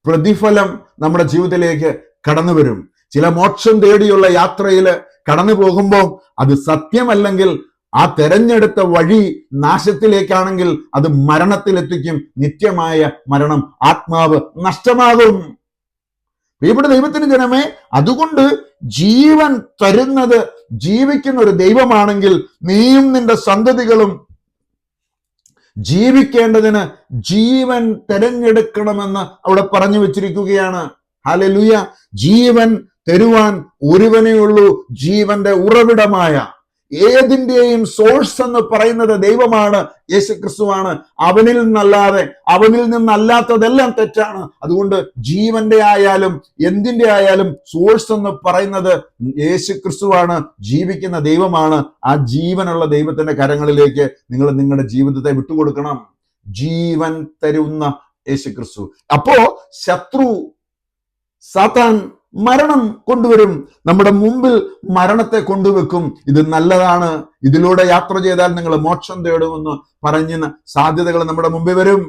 പ്രതിഫലം നമ്മുടെ ജീവിതത്തിലേക്ക് കടന്നു വരും. ചില മോക്ഷം തേടിയുള്ള യാത്രയിൽ കടന്നു പോകുമ്പോൾ അത് സത്യമല്ലെങ്കിൽ, ആ തെരഞ്ഞെടുത്ത വഴി നാശത്തിലേക്കാണെങ്കിൽ അത് മരണത്തിലെത്തിക്കും. നിത്യമായ മരണം, ആത്മാവ് നഷ്ടമാകും. പ്രിയപ്പെട്ട ദൈവത്തിന് ജനമേ, അതുകൊണ്ട് ജീവൻ തരുന്നത് ജീവിക്കുന്ന ഒരു ദൈവമാണെങ്കിൽ നീയും നിന്റെ സന്തതികളും ജീവിക്കേണ്ടതിന് ജീവൻ തെരഞ്ഞെടുക്കണമെന്ന് അവിടെ പറഞ്ഞു വെച്ചിരിക്കുകയാണ്. ഹല്ലേലൂയ. ജീവൻ തരുവാൻ ഒരുവനേ ഉള്ളൂ, ജീവന്റെ ഉറവിടമായ ഏതിന്റെയും സോഴ്സ് എന്ന് പറയുന്നത് ദൈവമാണ്, യേശുക്രിസ്തുവാണ്. അവനിൽ നിന്നല്ലാത്തതെല്ലാം തെറ്റാണ്. അതുകൊണ്ട് ജീവന്റെ ആയാലും എന്തിന്റെ ആയാലും സോഴ്സ് എന്ന് പറയുന്നത് യേശുക്രിസ്തുവാണ്, ജീവിക്കുന്ന ദൈവമാണ്. ആ ജീവനുള്ള ദൈവത്തിന്റെ കരങ്ങളിലേക്ക് നിങ്ങൾ നിങ്ങളുടെ ജീവിതത്തെ വിട്ടുകൊടുക്കണം. ജീവൻ തരുന്ന യേശുക്രിസ്തു. അപ്പോ ശത്രു സാത്താൻ മരണം കൊണ്ടുവരും, നമ്മുടെ മുമ്പിൽ മരണത്തെ കൊണ്ടുവെക്കും. ഇത് നല്ലതാണ്, ഇതിലൂടെ യാത്ര ചെയ്താൽ നിങ്ങൾ മോക്ഷം തേടുമെന്ന് പറഞ്ഞ സാധ്യതകൾ നമ്മുടെ മുമ്പിൽ വരും.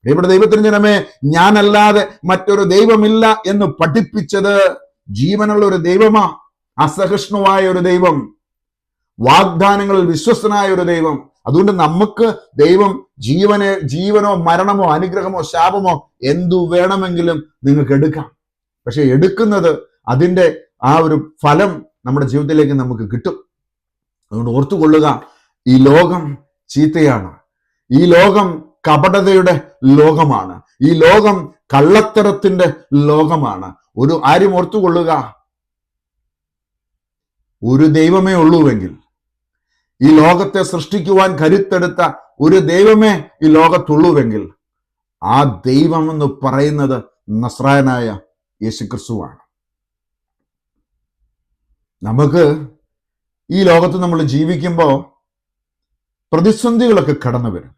ഇവിടെ ദൈവത്തിന് ജനമേ, ഞാനല്ലാതെ മറ്റൊരു ദൈവമില്ല എന്ന് പഠിപ്പിച്ചത് ജീവനുള്ള ഒരു ദൈവമാ, അസഹിഷ്ണുവായ ഒരു ദൈവം, വാഗ്ദാനങ്ങളിൽ വിശ്വസ്തനായ ഒരു ദൈവം. അതുകൊണ്ട് നമുക്ക് ദൈവം ജീവനോ മരണമോ അനുഗ്രഹമോ ശാപമോ എന്തു വേണമെങ്കിലും നിങ്ങൾക്ക് എടുക്കാം. പക്ഷെ എടുക്കുന്നത് അതിൻ്റെ ആ ഒരു ഫലം നമ്മുടെ ജീവിതത്തിലേക്ക് നമുക്ക് കിട്ടും. അതുകൊണ്ട് ഓർത്തുകൊള്ളുക, ഈ ലോകം ചീത്തയാണ്, ഈ ലോകം കപടതയുടെ ലോകമാണ്, ഈ ലോകം കള്ളത്തരത്തിന്റെ ലോകമാണ്. ഒരു ആരും ഓർത്തുകൊള്ളുക, ഒരു ദൈവമേ ഉള്ളൂവെങ്കിൽ, ഈ ലോകത്തെ സൃഷ്ടിക്കുവാൻ കരുത്തെടുത്ത ഒരു ദൈവമേ ഈ ലോകത്തുള്ളൂവെങ്കിൽ, ആ ദൈവം എന്ന് പറയുന്നത് നസ്രായനായ യേശുക്രിസ്തുവാണ്. നമുക്ക് ഈ ലോകത്ത് നമ്മൾ ജീവിക്കുമ്പോൾ പ്രതിസന്ധികളൊക്കെ കടന്നു വരും.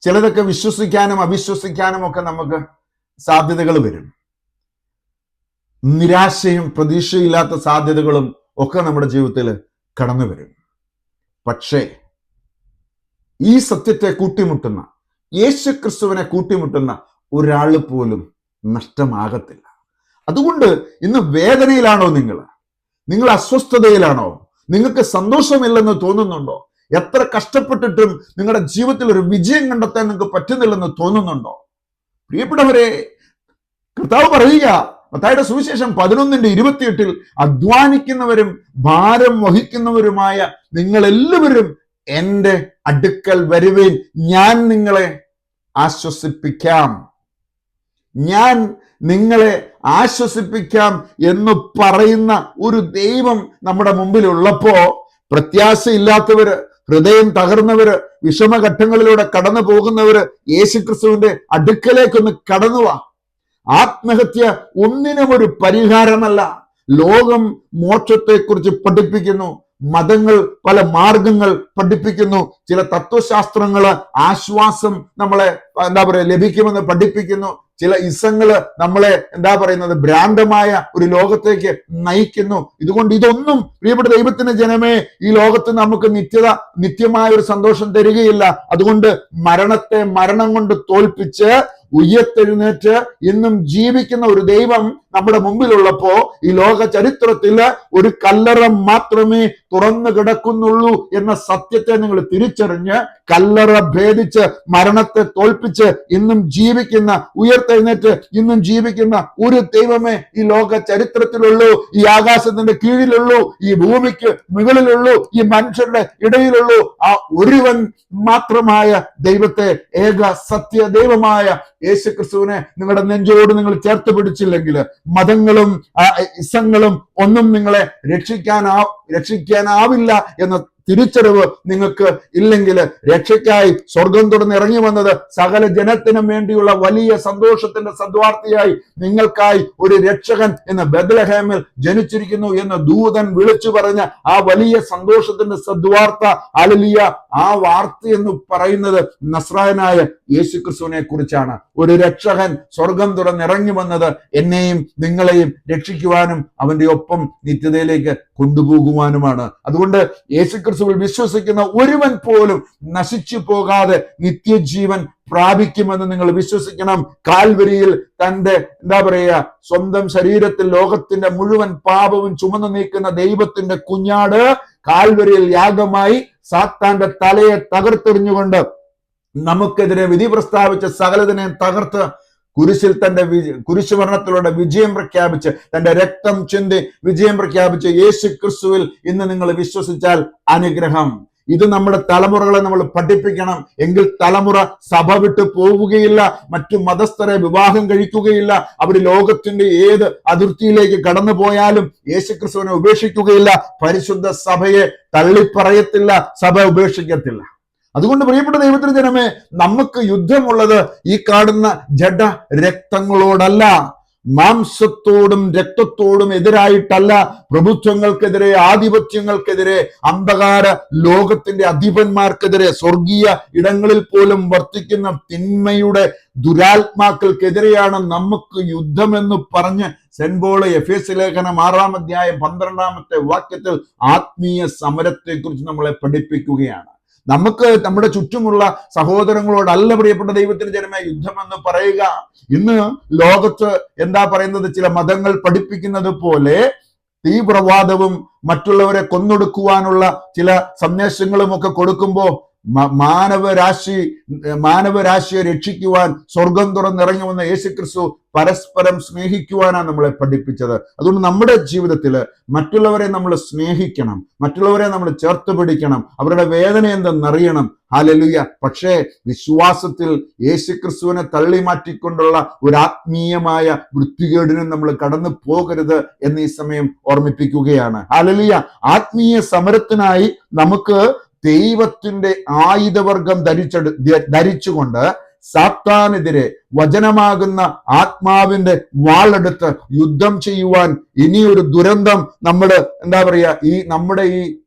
ചിലതൊക്കെ വിശ്വസിക്കാനും അവിശ്വസിക്കാനും ഒക്കെ നമുക്ക് സാധ്യതകൾ വരും. നിരാശയും പ്രതീക്ഷയില്ലാത്ത സാധ്യതകളും ഒക്കെ നമ്മുടെ ജീവിതത്തിൽ കടന്നു വരും. പക്ഷേ ഈ സത്യത്തെ കൂട്ടിമുട്ടുന്ന, യേശുക്രിസ്തുവിനെ കൂട്ടിമുട്ടുന്ന ഒരാൾ പോലും നഷ്ടമാകത്തില്ല. അതുകൊണ്ട് ഇന്ന് വേദനയിലാണോ നിങ്ങൾ അസ്വസ്ഥതയിലാണോ, നിങ്ങൾക്ക് സന്തോഷമില്ലെന്ന് തോന്നുന്നുണ്ടോ, എത്ര കഷ്ടപ്പെട്ടിട്ടും നിങ്ങളുടെ ജീവിതത്തിൽ ഒരു വിജയം കണ്ടെത്താൻ നിങ്ങൾക്ക് പറ്റുന്നില്ലെന്ന് തോന്നുന്നുണ്ടോ? പ്രിയപ്പെട്ടവരെ, കർത്താവ് പറയുക, മത്തായിയുടെ സുവിശേഷം 11:28, അധ്വാനിക്കുന്നവരും ഭാരം വഹിക്കുന്നവരുമായ നിങ്ങൾ എല്ലാവരും എൻ്റെ അടുക്കൽ വരുവേൻ, ഞാൻ നിങ്ങളെ ആശ്വസിപ്പിക്കാം. ഞാൻ നിങ്ങളെ ആശ്വസിപ്പിക്കാം എന്ന് പറയുന്ന ഒരു ദൈവം നമ്മുടെ മുമ്പിലുള്ളപ്പോ, പ്രത്യാശയില്ലാത്തവര്, ഹൃദയം തകർന്നവര്, വിഷമഘട്ടങ്ങളിലൂടെ കടന്നു പോകുന്നവര് യേശുക്രിസ്തുവിന്റെ അടുക്കലേക്കൊന്ന് കടന്നുവാ. ആത്മഹത്യ ഒന്നിനും ഒരു പരിഹാരമല്ല. ലോകം മോക്ഷത്തെക്കുറിച്ച് പഠിപ്പിക്കുന്നു, മതങ്ങൾ പല മാർഗങ്ങൾ പഠിപ്പിക്കുന്നു, ചില തത്വശാസ്ത്രങ്ങള് ആശ്വാസം നമ്മളെ ലഭിക്കുമെന്ന് പഠിപ്പിക്കുന്നു, ചില ഇസങ്ങള് നമ്മളെ ഭ്രാന്തമായ ഒരു ലോകത്തേക്ക് നയിക്കുന്നു. ഇതുകൊണ്ട് ഇതൊന്നും പ്രിയപ്പെട്ട ദൈവത്തിന്റെ ജനമേ, ഈ ലോകത്ത് നമുക്ക് നിത്യമായ ഒരു സന്തോഷം തരികയില്ല. അതുകൊണ്ട് മരണത്തെ മരണം കൊണ്ട് തോൽപ്പിച്ച് ഉയർത്തെഴുന്നേറ്റ് ഇന്നും ജീവിക്കുന്ന ഒരു ദൈവം നമ്മുടെ മുമ്പിലുള്ളപ്പോ, ഈ ലോക ചരിത്രത്തിൽ ഒരു കല്ലറ മാത്രമേ തുറന്നു കിടക്കുന്നുള്ളൂ എന്ന സത്യത്തെ നിങ്ങൾ തിരിച്ചറിഞ്ഞ് കല്ലറ ഭേദിച്ച് മരണത്തെ തോൽപ്പിച്ച് ഇന്നും ജീവിക്കുന്ന, ഉയർത്തെഴുന്നേറ്റ് ഇന്നും ജീവിക്കുന്ന ഒരു ദൈവമേ ഈ ലോക ചരിത്രത്തിലുള്ളൂ, ഈ ആകാശത്തിന്റെ കീഴിലുള്ളൂ, ഈ ഭൂമിക്ക് മുകളിലുള്ളൂ, ഈ മനുഷ്യരുടെ ഇടയിലുള്ളൂ. ആ ഒരുവൻ മാത്രമായ ദൈവത്തെ, ഏക സത്യ ദൈവമായ യേശുക്രിസ്തുവിനെ നിങ്ങളുടെ നെഞ്ചോട് നിങ്ങൾ ചേർത്ത് പിടിച്ചില്ലെങ്കിൽ, മതങ്ങളും ഇസങ്ങളും ഒന്നും നിങ്ങളെ രക്ഷിക്കാനാവില്ല എന്ന തിരിച്ചറിവ് നിങ്ങൾക്ക് ഇല്ലെങ്കിൽ, രക്ഷയ്ക്കായി സ്വർഗം തുറന്ന് ഇറങ്ങി വന്നത് സകല ജനത്തിനും വേണ്ടിയുള്ള വലിയ സന്തോഷത്തിന്റെ സദ്വാർത്തയായി നിങ്ങൾക്കായി ഒരു രക്ഷകൻ എന്ന് ബെത്ലഹേമിൽ ജനിച്ചിരിക്കുന്നു എന്ന് ദൂതൻ വിളിച്ചു പറഞ്ഞ ആ വലിയ സന്തോഷത്തിന്റെ സദ്വാർത്ത, ഹല്ലേലൂയ, ആ വാർത്ത എന്ന് പറയുന്നത് നസ്രായനായ യേശുക്രിസ്തുവിനെ കുറിച്ചാണ്. ഒരു രക്ഷകൻ സ്വർഗം തുറന്നിറങ്ങി വന്നത് എന്നെയും നിങ്ങളെയും രക്ഷിക്കുവാനും അവന്റെ ഒപ്പം നിത്യതയിലേക്ക് കൊണ്ടുപോകുവാനുമാണ്. അതുകൊണ്ട് യേശുക്രിസ്തുവിൽ വിശ്വസിക്കുന്ന ഒരുവൻ പോലും നശിച്ചു പോകാതെ നിത്യജീവൻ പ്രാപിക്കുമെന്ന് നിങ്ങൾ വിശ്വസിക്കണം. കാൽവരിയിൽ തന്റെ സ്വന്തം ശരീരത്തിൽ ലോകത്തിന്റെ മുഴുവൻ പാപവും ചുമന്നു നീക്കുന്ന ദൈവത്തിന്റെ കുഞ്ഞാട് കാൽവരിയിൽ യാഗമായി സാത്താന്റെ തലയെ തകർത്തെറിഞ്ഞുകൊണ്ട് നമുക്കെതിരെ വിധി പ്രസ്താവിച്ച സകലതിനെ തകർത്ത് കുരിശിൽ തന്റെ കുരിശുമരണത്തിലൂടെ വിജയം പ്രഖ്യാപിച്ച്, തന്റെ രക്തം ചിന്തി വിജയം പ്രഖ്യാപിച്ച് യേശു ക്രിസ്തുവിൽ ഇന്ന് നിങ്ങൾ വിശ്വസിച്ചാൽ അനുഗ്രഹം. ഇത് നമ്മുടെ തലമുറകളെ നമ്മൾ പഠിപ്പിക്കണം. എങ്കിൽ തലമുറ സഭ വിട്ട് പോവുകയില്ല, മറ്റു മതസ്ഥരെ വിവാഹം കഴിക്കുകയില്ല, അവർ ലോകത്തിന്റെ ഏത് അതിർത്തിയിലേക്ക് കടന്നു പോയാലും യേശുക്രിസ്തുവിനെ ഉപേക്ഷിക്കുകയില്ല, പരിശുദ്ധ സഭയെ തള്ളിപ്പറയത്തില്ല, സഭ ഉപേക്ഷിക്കത്തില്ല. അതുകൊണ്ട് പ്രിയപ്പെട്ട ദൈവത്തിന്റെ ജനമേ, നമുക്ക് യുദ്ധമുള്ളത് ഈ കാണുന്ന ജഡ രക്തങ്ങളോടല്ല, മാംസത്തോടും രക്തത്തോടും എതിരായിട്ടല്ല, പ്രഭുത്വങ്ങൾക്കെതിരെ, ആധിപത്യങ്ങൾക്കെതിരെ, അന്ധകാര ലോകത്തിന്റെ അധിപന്മാർക്കെതിരെ, സ്വർഗീയ ഇടങ്ങളിൽ പോലും വർത്തിക്കുന്ന തിന്മയുടെ ദുരാത്മാക്കൾക്കെതിരെയാണ് നമുക്ക് യുദ്ധമെന്ന് പറഞ്ഞ് സെന്റ് പോൾ എഫേസ്യ ലേഖനം 6-ാം അധ്യായം 12-ാമത്തെ വാക്യത്തിൽ ആത്മീയ സമരത്തെ കുറിച്ച് നമ്മളെ പഠിപ്പിക്കുകയാണ്. നമുക്ക് നമ്മുടെ ചുറ്റുമുള്ള സഹോദരങ്ങളോടല്ല പ്രിയപ്പെട്ട ദൈവത്തിന്റെ ജനമേ യുദ്ധമെന്ന് പറയുക. ഇന്ന് ലോകത്ത് ചില മതങ്ങൾ പഠിപ്പിക്കുന്നത് പോലെ തീവ്രവാദവും മറ്റുള്ളവരെ കൊന്നൊടുക്കുവാനുള്ള ചില സന്ദേശങ്ങളും ഒക്കെ കൊടുക്കുമ്പോ മാനവരാശിയെ രക്ഷിക്കുവാൻ സ്വർഗം തുറന്നിറങ്ങി വന്ന യേശുക്രിസ്തു പരസ്പരം സ്നേഹിക്കുവാനാണ് നമ്മളെ പഠിപ്പിച്ചത്. അതുകൊണ്ട് നമ്മുടെ ജീവിതത്തിൽ മറ്റുള്ളവരെ നമ്മൾ സ്നേഹിക്കണം, മറ്റുള്ളവരെ നമ്മൾ ചേർത്ത് പിടിക്കണം, അവരുടെ വേദന എന്തെന്നറിയണം. ഹല്ലേലൂയ. പക്ഷേ വിശ്വാസത്തിൽ യേശുക്രിസ്തുവിനെ തള്ളി മാറ്റിക്കൊണ്ടുള്ള ഒരു ആത്മീയമായ വൃത്തികേടിനും നമ്മൾ കടന്നു പോകരുത് എന്ന് ഈ സമയം ഓർമ്മിപ്പിക്കുകയാണ്. ഹല്ലേലൂയ. ആത്മീയ സമരത്തിനായി നമുക്ക് ദൈവത്തിന്റെ ആയുധവർഗം ധരിച്ചുകൊണ്ട് സാത്താനെതിരെ വചനമാകുന്ന ആത്മാവിന്റെ വാളെടുത്ത് യുദ്ധം ചെയ്യുവാൻ ഇനിയൊരു ദുരന്തം നമ്മുടെ ഈ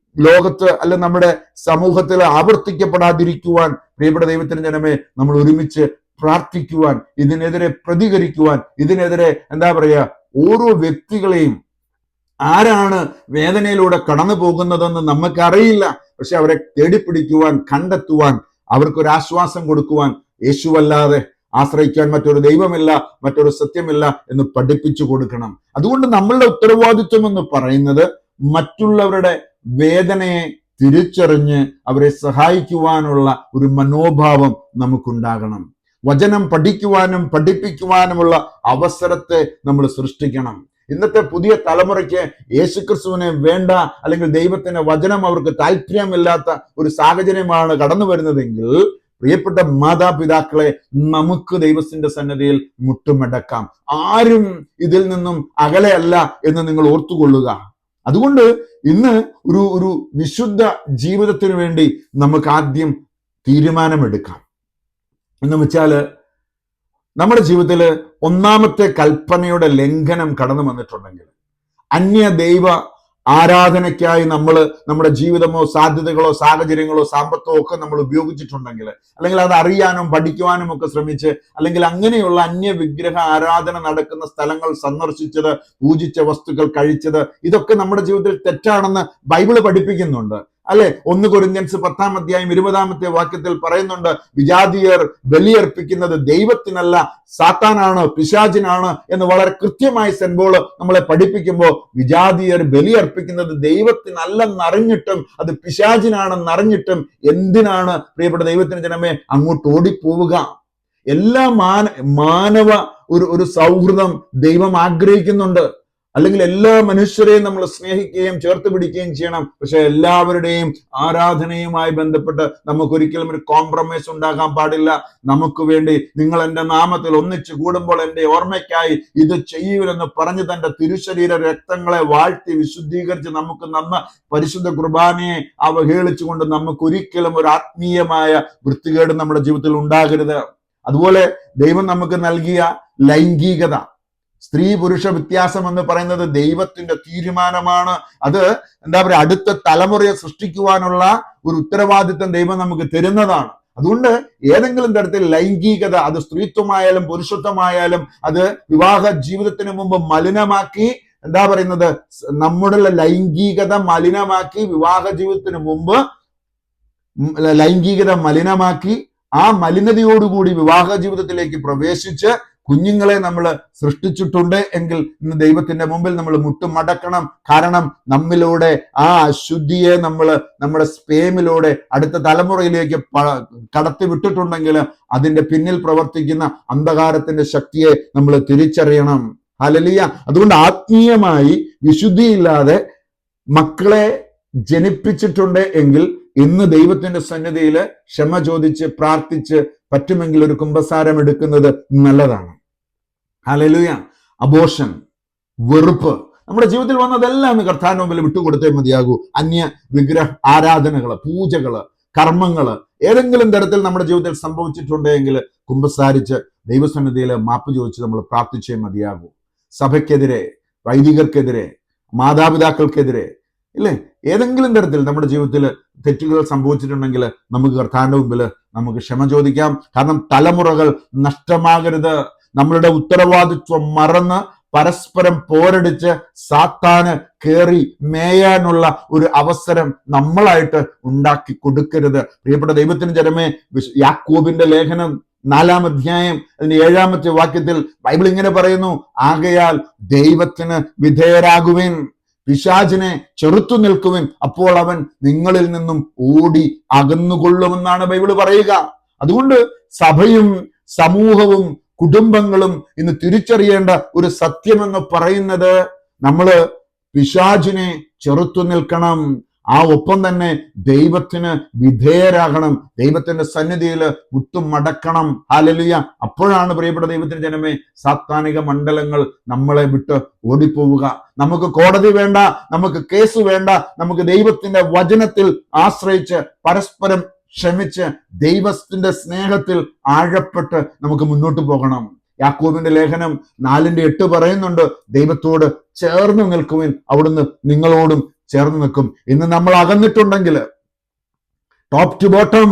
ലോകത്ത് അല്ല നമ്മുടെ സമൂഹത്തിൽ ആവർത്തിക്കപ്പെടാതിരിക്കുവാൻ പ്രിയപ്പെട്ട ദൈവത്തിന്റെ ജനമേ, നമ്മൾ ഒരുമിച്ച് പ്രാർത്ഥിക്കുവാൻ, ഇതിനെതിരെ പ്രതികരിക്കുവാൻ, ഇതിനെതിരെ ഓരോ വ്യക്തികളെയും ആരാണ് വേദനയിലൂടെ കടന്നു പോകുന്നതെന്ന് നമുക്കറിയില്ല. പക്ഷെ അവരെ തേടിപ്പിടിക്കുവാൻ, കണ്ടെത്തുവാൻ, അവർക്കൊരാശ്വാസം കൊടുക്കുവാൻ യേശുവല്ലാതെ ആശ്രയിക്കാൻ മറ്റൊരു ദൈവമില്ല, മറ്റൊരു സത്യമില്ല എന്ന് പഠിപ്പിച്ചു കൊടുക്കണം. അതുകൊണ്ട് നമ്മളുടെ ഉത്തരവാദിത്വം എന്ന് പറയുന്നത് മറ്റുള്ളവരുടെ വേദനയെ തിരിച്ചറിഞ്ഞ് അവരെ സഹായിക്കുവാനുള്ള ഒരു മനോഭാവം നമുക്കുണ്ടാകണം. വചനം പഠിക്കുവാനും പഠിപ്പിക്കുവാനുമുള്ള അവസരത്തെ നമ്മൾ സൃഷ്ടിക്കണം. ഇന്നത്തെ പുതിയ തലമുറയ്ക്ക് യേശുക്രിസ്തുവിനെ വേണ്ട, അല്ലെങ്കിൽ ദൈവത്തിന്റെ വചനം അവർക്ക് താല്പര്യമില്ലാത്ത ഒരു സാഹചര്യമാണ് കടന്നു വരുന്നതെങ്കിൽ പ്രിയപ്പെട്ട മാതാപിതാക്കളെ, നമുക്ക് ദൈവത്തിന്റെ സന്നിധിയിൽ മുട്ടുമടക്കാം. ആരും ഇതിൽ നിന്നും അകലെയല്ല എന്ന് നിങ്ങൾ ഓർത്തുകൊള്ളുക. അതുകൊണ്ട് ഇന്ന് ഒരു വിശുദ്ധ ജീവിതത്തിന് വേണ്ടി നമുക്ക് ആദ്യം തീരുമാനമെടുക്കാം. എന്ന് വെച്ചാല് നമ്മുടെ ജീവിതത്തിൽ ഒന്നാമത്തെ കൽപ്പനയുടെ ലംഘനം കടന്നു വന്നിട്ടുണ്ടെങ്കിൽ, അന്യ ദൈവ ആരാധനയ്ക്കായി നമ്മൾ നമ്മുടെ ജീവിതമോ സാധ്യതകളോ സാഹചര്യങ്ങളോ സാമ്പത്തോ ഒക്കെ നമ്മൾ ഉപയോഗിച്ചിട്ടുണ്ടെങ്കിൽ, അല്ലെങ്കിൽ അത് അറിയാനും പഠിക്കുവാനും ഒക്കെ ശ്രമിച്ച്, അല്ലെങ്കിൽ അങ്ങനെയുള്ള അന്യ വിഗ്രഹ ആരാധന നടക്കുന്ന സ്ഥലങ്ങൾ സന്ദർശിച്ചത്, പൂജിച്ച വസ്തുക്കൾ കഴിച്ചത്, ഇതൊക്കെ നമ്മുടെ ജീവിതത്തിൽ തെറ്റാണെന്ന് ബൈബിള് പഠിപ്പിക്കുന്നുണ്ട് അല്ലെ? 1 കൊരിന്ത്യൻസ് 10-ാം അധ്യായം 20-ാമത്തെ വാക്യത്തിൽ പറയുന്നുണ്ട്, വിജാതിയർ ബലിയർപ്പിക്കുന്നത് ദൈവത്തിനല്ല സാത്താനാണ്, പിശാചിനാണ് എന്ന് വളരെ കൃത്യമായി സെന്റ് പോൾ നമ്മളെ പഠിപ്പിക്കുമ്പോൾ, വിജാതിയർ ബലിയർപ്പിക്കുന്നത് ദൈവത്തിനല്ലെന്നറിഞ്ഞിട്ടും അത് പിശാചിനാണെന്നറിഞ്ഞിട്ടും എന്തിനാണ് പ്രിയപ്പെട്ട ദൈവത്തിന് ജനമേ അങ്ങോട്ട് ഓടിപ്പോവുക? എല്ലാ മാനവ ഒരു സൗഹൃദം ദൈവം ആഗ്രഹിക്കുന്നുണ്ട്. അല്ലെങ്കിൽ എല്ലാ മനുഷ്യരെയും നമ്മൾ സ്നേഹിക്കുകയും ചേർത്ത് പിടിക്കുകയും ചെയ്യണം. പക്ഷെ എല്ലാവരുടെയും ആരാധനയുമായി ബന്ധപ്പെട്ട് നമുക്കൊരിക്കലും ഒരു കോംപ്രമൈസ് ഉണ്ടാകാൻ പാടില്ല. നമുക്ക് വേണ്ടി നിങ്ങൾ എൻ്റെ നാമത്തിൽ ഒന്നിച്ചു കൂടുമ്പോൾ എൻ്റെ ഓർമ്മയ്ക്കായി ഇത് ചെയ്യുവില്ലെന്ന് പറഞ്ഞ് തന്റെ തിരുശരീര രക്തങ്ങളെ വാഴ്ത്തി വിശുദ്ധീകരിച്ച് നമുക്ക് നന്ന പരിശുദ്ധ കുർബാനയെ അവഹേളിച്ചുകൊണ്ട് നമുക്കൊരിക്കലും ഒരു ആത്മീയമായ വൃത്തികേട് നമ്മുടെ ജീവിതത്തിൽ ഉണ്ടാകരുത്. അതുപോലെ ദൈവം നമുക്ക് നൽകിയ ലൈംഗികത, സ്ത്രീ പുരുഷ വ്യത്യാസം എന്ന് പറയുന്നത് ദൈവത്തിന്റെ തീരുമാനമാണ്. അത് എന്താ പറയുക, അടുത്ത തലമുറയെ സൃഷ്ടിക്കുവാനുള്ള ഒരു ഉത്തരവാദിത്വം ദൈവം നമുക്ക് തരുന്നതാണ്. അതുകൊണ്ട് ഏതെങ്കിലും തരത്തിൽ ലൈംഗികത, അത് സ്ത്രീത്വമായാലും പുരുഷത്വമായാലും, അത് വിവാഹ ജീവിതത്തിന് മുമ്പ് മലിനമാക്കി, എന്താ പറയുന്നത്, നമ്മുടെ ലൈംഗികത മലിനമാക്കി, വിവാഹ ജീവിതത്തിന് മുമ്പ് ലൈംഗികത മലിനമാക്കി, ആ മലിനതയോടുകൂടി വിവാഹ ജീവിതത്തിലേക്ക് പ്രവേശിച്ച് കുഞ്ഞുങ്ങളെ നമ്മൾ സൃഷ്ടിച്ചിട്ടുണ്ട് എങ്കിൽ ഇന്ന് ദൈവത്തിന്റെ മുമ്പിൽ നമ്മൾ മുട്ടുമടക്കണം. കാരണം നമ്മിലൂടെ ആ അശുദ്ധിയെ നമ്മൾ നമ്മുടെ സ്പേമിലൂടെ അടുത്ത തലമുറയിലേക്ക് കടത്തി വിട്ടിട്ടുണ്ടെങ്കിൽ അതിന്റെ പിന്നിൽ പ്രവർത്തിക്കുന്ന അന്ധകാരത്തിന്റെ ശക്തിയെ നമ്മൾ തിരിച്ചറിയണം. ഹല്ലേലൂയ. അതുകൊണ്ട് ആത്മീയമായി വിശുദ്ധിയില്ലാതെ മക്കളെ ജനിപ്പിച്ചിട്ടുണ്ട് എങ്കിൽ ഇന്ന് ദൈവത്തിന്റെ സന്നിധിയിൽ ക്ഷമ ചോദിച്ച് പ്രാർത്ഥിച്ച് പറ്റുമെങ്കിൽ ഒരു കുമ്പസാരം എടുക്കുന്നത് നല്ലതാണ്. ഹല്ലേലൂയ. അബോർഷൻ, വെറുപ്പ്, നമ്മുടെ ജീവിതത്തിൽ വന്നതെല്ലാം കർത്താവിന് മുമ്പിൽ വിട്ടുകൊടുത്തേ മതിയാകൂ. അന്യ വിഗ്രഹ ആരാധനകള്, പൂജകള്, കർമ്മങ്ങള് ഏതെങ്കിലും തരത്തിൽ നമ്മുടെ ജീവിതത്തിൽ സംഭവിച്ചിട്ടുണ്ടെങ്കിൽ കുമ്പസാരിച്ച് ദൈവസന്നിധിയിൽ മാപ്പ് ചോദിച്ച് നമ്മൾ പ്രാർത്ഥിച്ചേ മതിയാകൂ. സഭയ്ക്കെതിരെ, വൈദികർക്കെതിരെ, മാതാപിതാക്കൾക്കെതിരെ, ഇല്ലേ, ഏതെങ്കിലും തരത്തിൽ നമ്മുടെ ജീവിതത്തിൽ തെറ്റുകൾ സംഭവിച്ചിട്ടുണ്ടെങ്കിൽ നമുക്ക് കർത്താവിന്റെ മുമ്പിൽ നമുക്ക് ക്ഷമ ചോദിക്കാം. കാരണം തലമുറകൾ നഷ്ടമാകരുത്. നമ്മളുടെ ഉത്തരവാദിത്വം മറന്ന് പരസ്പരം പോരടിച്ച് സാത്താന് കയറി മേയാനുള്ള ഒരു അവസരം നമ്മളായിട്ട് ഉണ്ടാക്കി കൊടുക്കരുത്. പ്രിയപ്പെട്ട ദൈവത്തിന് ജനമേ, യാക്കോബിന്റെ ലേഖനം 4-ാം അധ്യായം അതിന്റെ 7-ാമത്തെ വാക്യത്തിൽ ബൈബിൾ ഇങ്ങനെ പറയുന്നു, ആകയാൽ ദൈവത്തിന് വിധേയരാകുവിൻ, പിശാചിനെ ചെറുത്തു നിൽക്കുവിൻ, അപ്പോൾ അവൻ നിങ്ങളിൽ നിന്നും ഓടി അകന്നുകൊള്ളുമെന്നാണ് ബൈബിള് പറയുക. അതുകൊണ്ട് സഭയും സമൂഹവും കുടുംബങ്ങളും ഇന്ന് തിരിച്ചറിയേണ്ട ഒരു സത്യമെന്ന് പറയുന്നത്, നമ്മള് പിശാചിനെ ചെറുത്തു നിൽക്കണം, ആ ഒപ്പം തന്നെ ദൈവത്തിന് വിധേയരാകണം, ദൈവത്തിന്റെ സന്നിധിയിൽ മുട്ടുമടക്കണം. ഹല്ലേലൂയ. അപ്പോഴാണ് പ്രിയപ്പെട്ട ദൈവത്തിന്റെ ജനമേ സാത്താനിക മണ്ഡലങ്ങൾ നമ്മളെ വിട്ട് ഓടിപ്പോവുക. നമുക്ക് കോടതി വേണ്ട, നമുക്ക് കേസ് വേണ്ട, നമുക്ക് ദൈവത്തിന്റെ വചനത്തിൽ ആശ്രയിച്ച് പരസ്പരം ക്ഷമിച്ച് ദൈവത്തിന്റെ സ്നേഹത്തിൽ ആഴപ്പെട്ട് നമുക്ക് മുന്നോട്ട് പോകണം. യാക്കോബിന്റെ ലേഖനം 4:8 പറയുന്നുണ്ട്, ദൈവത്തോട് ചേർന്ന് നിൽക്കുവിൻ, അവിടുന്ന് നിങ്ങളോടും ചേർന്ന് നിൽക്കും. ഇന്ന് നമ്മൾ അകന്നിട്ടുണ്ടെങ്കിൽ, ടോപ്പ് ടു ബോട്ടം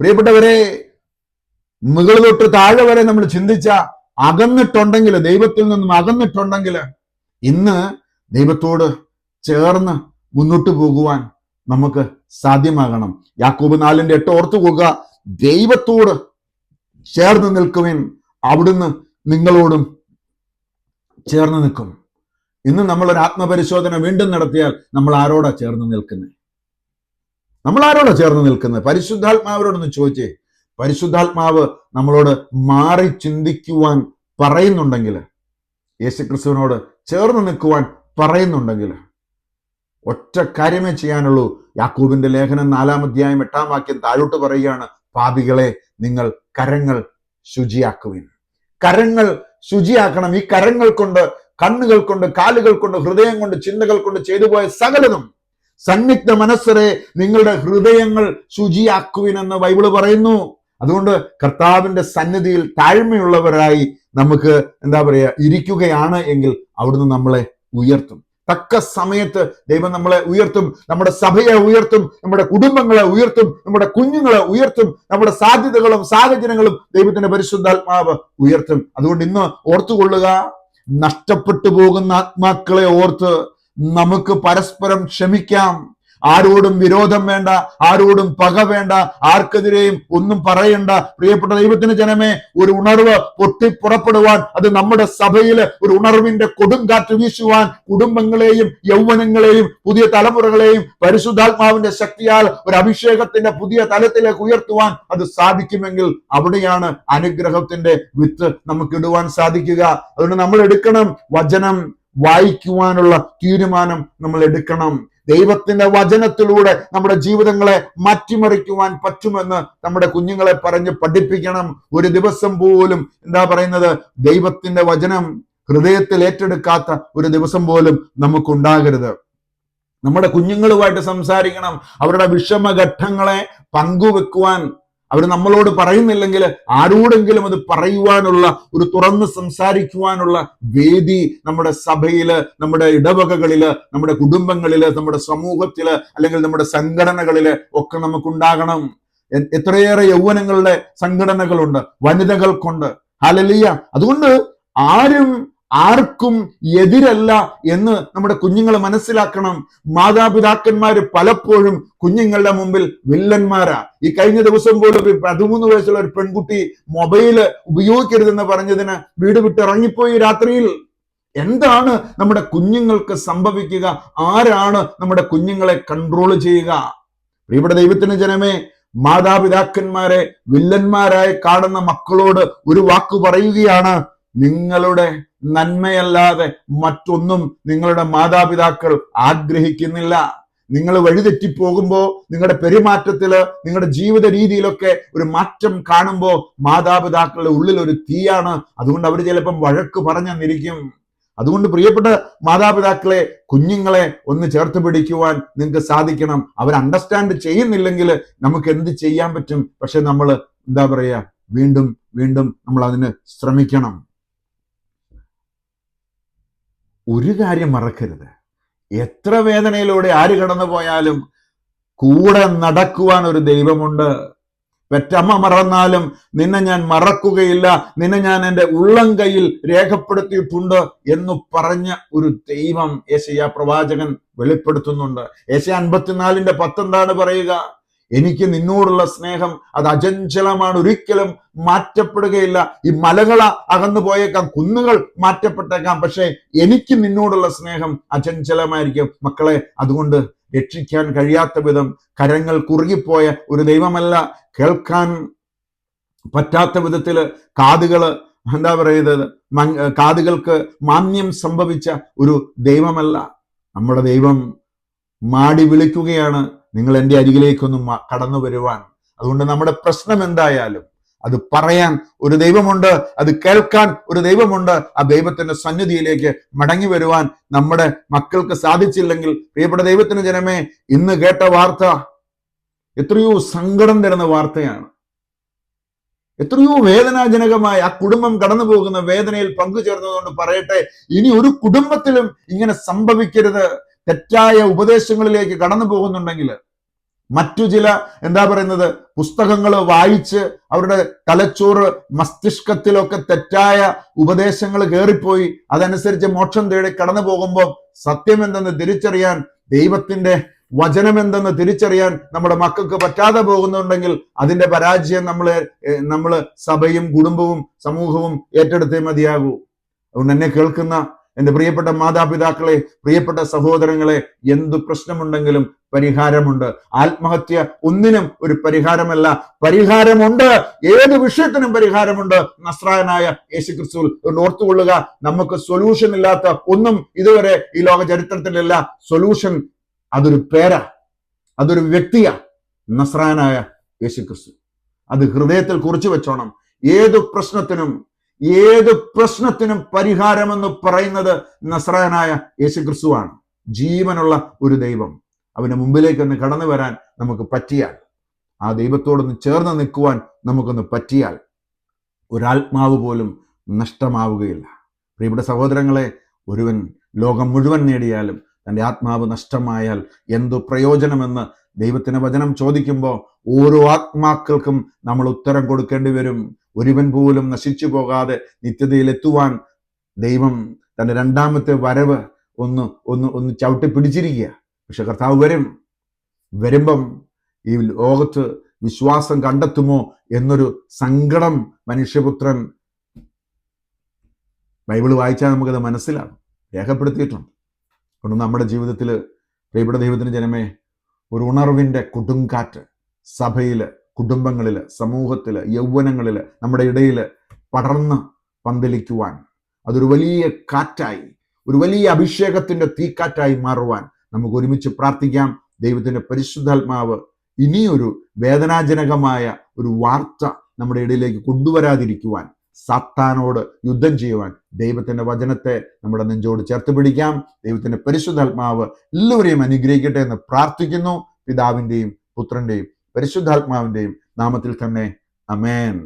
പ്രിയപ്പെട്ടവരെ, മുകളിൽ തൊട്ട് താഴെ വരെ നമ്മൾ ചിന്തിച്ച അകന്നിട്ടുണ്ടെങ്കിൽ, ദൈവത്തിൽ നിന്നും അകന്നിട്ടുണ്ടെങ്കിൽ, ഇന്ന് ദൈവത്തോട് ചേർന്ന് മുന്നോട്ട് പോകുവാൻ നമുക്ക് സാധ്യമാകണം. യാക്കോബ് 4:8 ഓർത്തു പോകുക, ദൈവത്തോട് ചേർന്ന് നിൽക്കുവിൻ, അവിടുന്ന് നിങ്ങളോടും ചേർന്ന് നിൽക്കും. ഇന്ന് നമ്മളൊരു ആത്മപരിശോധന വീണ്ടും നടത്തിയാൽ നമ്മൾ ആരോടാ ചേർന്ന് നിൽക്കുന്നത്? നമ്മൾ ആരോടാ ചേർന്ന് നിൽക്കുന്നത്? പരിശുദ്ധാത്മാവരോടൊന്ന് ചോദിച്ചേ. പരിശുദ്ധാത്മാവ് നമ്മളോട് മാറി ചിന്തിക്കുവാൻ പറയുന്നുണ്ടെങ്കിൽ, യേശുക്രിസ്തുവിനോട് ചേർന്ന് നിൽക്കുവാൻ പറയുന്നുണ്ടെങ്കിൽ ഒറ്റ കാര്യമേ ചെയ്യാനുള്ളൂ. യാക്കോബിന്റെ ലേഖനം 4-ാം അധ്യായം 8-ാം വാക്യം താഴോട്ട് പറയുകയാണ്, പാപികളെ നിങ്ങൾ കരങ്ങൾ ശുചിയാക്കുവിൻ. കരങ്ങൾ ശുചിയാക്കണം. ഈ കരങ്ങൾ കൊണ്ട്, കണ്ണുകൾ കൊണ്ട്, കാലുകൾ കൊണ്ട്, ഹൃദയം കൊണ്ട്, ചിന്തകൾ കൊണ്ട് ചെയ്തു പോയ സകലതും സന്നിഗ്ധ മനസ്സരെ നിങ്ങളുടെ ഹൃദയങ്ങൾ ശുചിയാക്കുവിനെന്ന് ബൈബിള് പറയുന്നു. അതുകൊണ്ട് കർത്താവിന്റെ സന്നിധിയിൽ താഴ്മയുള്ളവരായി നമുക്ക് ഇരിക്കുകയാണ് എങ്കിൽ അവിടുന്ന് നമ്മളെ ഉയർത്തും. തക്ക സമയത്ത് ദൈവം നമ്മളെ ഉയർത്തും. നമ്മുടെ സഭയെ ഉയർത്തും, നമ്മുടെ കുടുംബങ്ങളെ ഉയർത്തും, നമ്മുടെ കുഞ്ഞുങ്ങളെ ഉയർത്തും, നമ്മുടെ സാധ്യതകളും സാഹചര്യങ്ങളും ദൈവത്തിന്റെ പരിശുദ്ധാത്മാവ് ഉയർത്തും. അതുകൊണ്ട് ഇന്ന് ഓർത്തുകൊള്ളുക, നഷ്ടപ്പെട്ടു പോകുന്ന ആത്മാക്കളെ ഓർത്ത് നമുക്ക് പരസ്പരം ക്ഷമിക്കാം. ആരോടും വിരോധം വേണ്ട, ആരോടും പക വേണ്ട, ആർക്കെതിരെയും ഒന്നും പറയണ്ട. പ്രിയപ്പെട്ട ദൈവത്തിന് ജനമേ, ഒരു ഉണർവ് പൊട്ടിപ്പുറപ്പെടുവാൻ, അത് നമ്മുടെ സഭയില് ഒരു ഉണർവിന്റെ കൊടുങ്കാറ്റ് വീശുവാൻ, കുടുംബങ്ങളെയും യൗവനങ്ങളെയും പുതിയ തലമുറകളെയും പരിശുദ്ധാത്മാവിന്റെ ശക്തിയാൽ ഒരു അഭിഷേകത്തിന്റെ പുതിയ തലത്തിലേക്ക് ഉയർത്തുവാൻ അത് സാധിക്കുമെങ്കിൽ അവിടെയാണ് അനുഗ്രഹത്തിന്റെ വിത്ത് നമുക്ക് ഇടുവാൻ സാധിക്കുക. അതുകൊണ്ട് നമ്മൾ എടുക്കണം, വചനം വായിക്കുവാനുള്ള തീരുമാനം നമ്മൾ എടുക്കണം. ദൈവത്തിന്റെ വചനത്തിലൂടെ നമ്മുടെ ജീവിതങ്ങളെ മാറ്റിമറിക്കുവാൻ പറ്റുമെന്ന് നമ്മുടെ കുഞ്ഞുങ്ങളെ പറഞ്ഞ് പഠിപ്പിക്കണം. ഒരു ദിവസം പോലും ദൈവത്തിന്റെ വചനം ഹൃദയത്തിൽ ഏറ്റെടുക്കാത്ത ഒരു ദിവസം പോലും നമുക്കുണ്ടാകരുത്. നമ്മുടെ കുഞ്ഞുങ്ങളുമായിട്ട് സംസാരിക്കണം. അവരുടെ വിഷമഘട്ടങ്ങളെ പങ്കുവെക്കുവാൻ അവർ നമ്മളോട് പറയുന്നില്ലെങ്കിൽ ആരോടെങ്കിലും അത് പറയുവാനുള്ള, ഒരു തുറന്ന് സംസാരിക്കുവാനുള്ള വേദി നമ്മുടെ സഭയില്, നമ്മുടെ ഇടവകകളില്, നമ്മുടെ കുടുംബങ്ങളില്, നമ്മുടെ സമൂഹത്തില്, അല്ലെങ്കിൽ നമ്മുടെ സംഘടനകളില് ഒക്കെ നമുക്കുണ്ടാകണം. എത്രയേറെ യൗവനങ്ങളുടെ സംഘടനകളുണ്ട്, വനിതകൾക്കുണ്ട്. ഹല്ലേലൂയ. അതുകൊണ്ട് ആർക്കും എതിരല്ല എന്ന് നമ്മുടെ കുഞ്ഞുങ്ങൾ മനസ്സിലാക്കണം. മാതാപിതാക്കന്മാര് പലപ്പോഴും കുഞ്ഞുങ്ങളുടെ മുമ്പിൽ വില്ലന്മാരാ. ഈ കഴിഞ്ഞ ദിവസം പോലും 13 വയസ്സുള്ള ഒരു പെൺകുട്ടി മൊബൈല് ഉപയോഗിക്കരുതെന്ന് പറഞ്ഞതിന് വീട് വിട്ടിറങ്ങിപ്പോയി രാത്രിയിൽ. എന്താണ് നമ്മുടെ കുഞ്ഞുങ്ങൾക്ക് സംഭവിക്കുക? ആരാണ് നമ്മുടെ കുഞ്ഞുങ്ങളെ കൺട്രോൾ ചെയ്യുക? പ്രിയപ്പെട്ട ദൈവത്തിന് ജനമേ, മാതാപിതാക്കന്മാരെ വില്ലന്മാരായി കാണുന്ന മക്കളോട് ഒരു വാക്ക് പറയുകയാണ്: നിങ്ങളുടെ നന്മയല്ലാതെ മറ്റൊന്നും നിങ്ങളുടെ മാതാപിതാക്കൾ ആഗ്രഹിക്കുന്നില്ല. നിങ്ങൾ വഴിതെറ്റിപ്പോകുമ്പോ, നിങ്ങളുടെ പെരുമാറ്റത്തില്, നിങ്ങളുടെ ജീവിത രീതിയിലൊക്കെ ഒരു മാറ്റം കാണുമ്പോൾ മാതാപിതാക്കളുടെ ഉള്ളിൽ ഒരു തീയാണ്. അതുകൊണ്ട് അവർ ചിലപ്പം വഴക്ക് പറഞ്ഞെന്നിരിക്കും. അതുകൊണ്ട് പ്രിയപ്പെട്ട മാതാപിതാക്കളെ, കുഞ്ഞുങ്ങളെ ഒന്ന് ചേർത്ത് പിടിക്കുവാൻ നിങ്ങൾക്ക് സാധിക്കണം. അവർ അണ്ടർസ്റ്റാൻഡ് ചെയ്യുന്നില്ലെങ്കിൽ നമുക്ക് എന്ത് ചെയ്യാൻ പറ്റും? പക്ഷെ നമ്മൾ വീണ്ടും വീണ്ടും നമ്മൾ അതിന് ശ്രമിക്കണം. ഒരു കാര്യം മറക്കരുത്, എത്ര വേദനയിലൂടെ ആര് കടന്നു പോയാലും കൂടെ നടക്കുവാൻ ഒരു ദൈവമുണ്ട്. പെറ്റമ്മ മറന്നാലും നിന്നെ ഞാൻ മറക്കുകയില്ല, നിന്നെ ഞാൻ എൻ്റെ ഉള്ളം കയ്യിൽ രേഖപ്പെടുത്തിയിട്ടുണ്ട് എന്ന് പറഞ്ഞ ഒരു ദൈവം യെശയ്യാ പ്രവാചകൻ വെളിപ്പെടുത്തുന്നുണ്ട്. യെശയ്യാ 54:10 എന്താണ് പറയുക? എനിക്ക് നിന്നോടുള്ള സ്നേഹം അത് അചഞ്ചലമാണ്, ഒരിക്കലും മാറ്റപ്പെടുകയില്ല. ഈ മലകൾ അകന്നു പോയേക്കാം, കുന്നുകൾ മാറ്റപ്പെട്ടേക്കാം, പക്ഷെ എനിക്ക് നിന്നോടുള്ള സ്നേഹം അചഞ്ചലമായിരിക്കും. മക്കളെ, അതുകൊണ്ട് രക്ഷിക്കാൻ കഴിയാത്ത വിധം കരങ്ങൾ കുറുകിപ്പോയ ഒരു ദൈവമല്ല, കേൾക്കാൻ പറ്റാത്ത വിധത്തില് കാതുകൾക്ക് മാന്യം സംഭവിച്ച ഒരു ദൈവമല്ല നമ്മുടെ ദൈവം. മാടി വിളിക്കുകയാണ്, നിങ്ങൾ എൻ്റെ അരികിലേക്കൊന്നും കടന്നു വരുവാൻ. അതുകൊണ്ട് നമ്മുടെ പ്രശ്നം എന്തായാലും അത് പറയാൻ ഒരു ദൈവമുണ്ട്, അത് കേൾക്കാൻ ഒരു ദൈവമുണ്ട്. ആ ദൈവത്തിന്റെ സന്നിധിയിലേക്ക് മടങ്ങി വരുവാൻ നമ്മുടെ മക്കൾക്ക് സാധിച്ചില്ലെങ്കിൽ, പ്രിയപ്പെട്ട ദൈവത്തിന് ജനമേ, ഇന്ന് കേട്ട വാർത്ത എത്രയോ സങ്കടം തരുന്ന വാർത്തയാണ്. എത്രയോ വേദനാജനകമായ ആ കുടുംബം കടന്നു പോകുന്ന വേദനയിൽ പങ്കുചേർന്നതുകൊണ്ട് പറയട്ടെ, ഇനി ഒരു കുടുംബത്തിലും ഇങ്ങനെ സംഭവിക്കരുത്. തെറ്റായ ഉപദേശങ്ങളിലേക്ക് കടന്നു പോകുന്നുണ്ടെങ്കിൽ, മറ്റു ചില പുസ്തകങ്ങൾ വായിച്ച് അവരുടെ തലച്ചോറ് മസ്തിഷ്കത്തിലൊക്കെ തെറ്റായ ഉപദേശങ്ങൾ കയറിപ്പോയി അതനുസരിച്ച് മോക്ഷം തേടി കടന്നു പോകുമ്പോൾ സത്യം എന്തെന്ന് തിരിച്ചറിയാൻ, ദൈവത്തിന്റെ വചനം എന്തെന്ന് തിരിച്ചറിയാൻ നമ്മുടെ മക്കൾക്ക് പറ്റാതെ പോകുന്നുണ്ടെങ്കിൽ അതിന്റെ പരാജയം നമ്മള് സഭയും കുടുംബവും സമൂഹവും ഏറ്റെടുത്തേ മതിയാകൂ. അതുകൊണ്ട് എന്നെ കേൾക്കുന്ന എൻ്റെ പ്രിയപ്പെട്ട മാതാപിതാക്കളെ, പ്രിയപ്പെട്ട സഹോദരങ്ങളെ, എന്തു പ്രശ്നമുണ്ടെങ്കിലും പരിഹാരമുണ്ട്. ആത്മഹത്യ ഒന്നിനും ഒരു പരിഹാരമല്ല, പരിഹാരമുണ്ട്. ഏത് വിഷയത്തിനും പരിഹാരമുണ്ട് നസ്രായനായ യേശുക്രിസ്തുവിൽ. അതുകൊണ്ട് ഓർത്തുകൊള്ളുക, നമുക്ക് സൊല്യൂഷൻ ഇല്ലാത്ത ഒന്നും ഇതുവരെ ഈ ലോക ചരിത്രത്തിലില്ല. സൊല്യൂഷൻ അതൊരു പേരാ, അതൊരു വ്യക്തിയാ, നസ്രായനായ യേശുക്രിസ്തു. അത് ഹൃദയത്തിൽ കുറിച്ചു വെച്ചോണം. ഏത് പ്രശ്നത്തിനും പരിഹാരമെന്ന് പറയുന്നത് നസ്രായനായ യേശുക്രിസ്തുവാണ്. ജീവനുള്ള ഒരു ദൈവം. അവന്റെ മുമ്പിലേക്ക് ഒന്ന് കടന്നു വരാൻ നമുക്ക് പറ്റിയാൽ, ആ ദൈവത്തോടൊന്ന് ചേർന്ന് നിൽക്കുവാൻ നമുക്കൊന്ന് പറ്റിയാൽ, ഒരാത്മാവ് പോലും നഷ്ടമാവുകയില്ല. പ്രിയപ്പെട്ട സഹോദരങ്ങളെ, ഒരുവൻ ലോകം മുഴുവൻ നേടിയാലും തൻ്റെ ആത്മാവ് നഷ്ടമായാൽ എന്തു പ്രയോജനമെന്ന് ദൈവത്തിന് വചനം ചോദിക്കുമ്പോൾ ഓരോ ആത്മാക്കൾക്കും നമ്മൾ ഉത്തരം കൊടുക്കേണ്ടി വരും. ഒരുവൻ പോലും നശിച്ചു പോകാതെ നിത്യതയിലെത്തുവാൻ ദൈവം തൻ്റെ രണ്ടാമത്തെ വരവ് ഒന്ന് ചവിട്ടി പിടിച്ചിരിക്കുക. പക്ഷെ കർത്താവ് വരുമ്പം ഈ ലോകത്ത് വിശ്വാസം കണ്ടെത്തുമോ എന്നൊരു സങ്കടം മനുഷ്യപുത്രൻ, ബൈബിൾ വായിച്ചാൽ നമുക്കത് മനസ്സിലാകും, രേഖപ്പെടുത്തിയിട്ടുണ്ട്. അതുകൊണ്ട് നമ്മുടെ ജീവിതത്തിൽ പ്രിയപ്പെട്ട ദൈവത്തിന് ജനമേ, ഒരു ഉണർവിൻ്റെ കൊടുങ്കാറ്റ് സഭയിൽ, കുടുംബങ്ങളിൽ, സമൂഹത്തിൽ, യൗവനങ്ങളിൽ, നമ്മുടെ ഇടയിൽ പടർന്ന് പന്തലിക്കുവാൻ, അതൊരു വലിയ കാറ്റായി, ഒരു വലിയ അഭിഷേകത്തിൻ്റെ തീക്കാറ്റായി മാറുവാൻ നമുക്ക് ഒരുമിച്ച് പ്രാർത്ഥിക്കാം. ദൈവത്തിൻ്റെ പരിശുദ്ധാത്മാവ് ഇനിയൊരു വേദനാജനകമായ ഒരു വാർത്ത നമ്മുടെ ഇടയിലേക്ക് കൊണ്ടുവരാതിരിക്കുവാൻ, സാത്താനോട് യുദ്ധം ചെയ്യുവാൻ ദൈവത്തിൻ്റെ വചനത്തെ നമ്മുടെ നെഞ്ചോട് ചേർത്ത് പിടിക്കാം. ദൈവത്തിൻ്റെ പരിശുദ്ധാത്മാവ് എല്ലാവരെയും അനുഗ്രഹിക്കട്ടെ എന്ന് പ്രാർത്ഥിക്കുന്നു. പിതാവിൻ്റെയും പുത്രൻ്റെയും പരിശുദ്ധാത്മാവിൻ്റെയും നാമത്തിൽ തന്നെ. അമേൻ.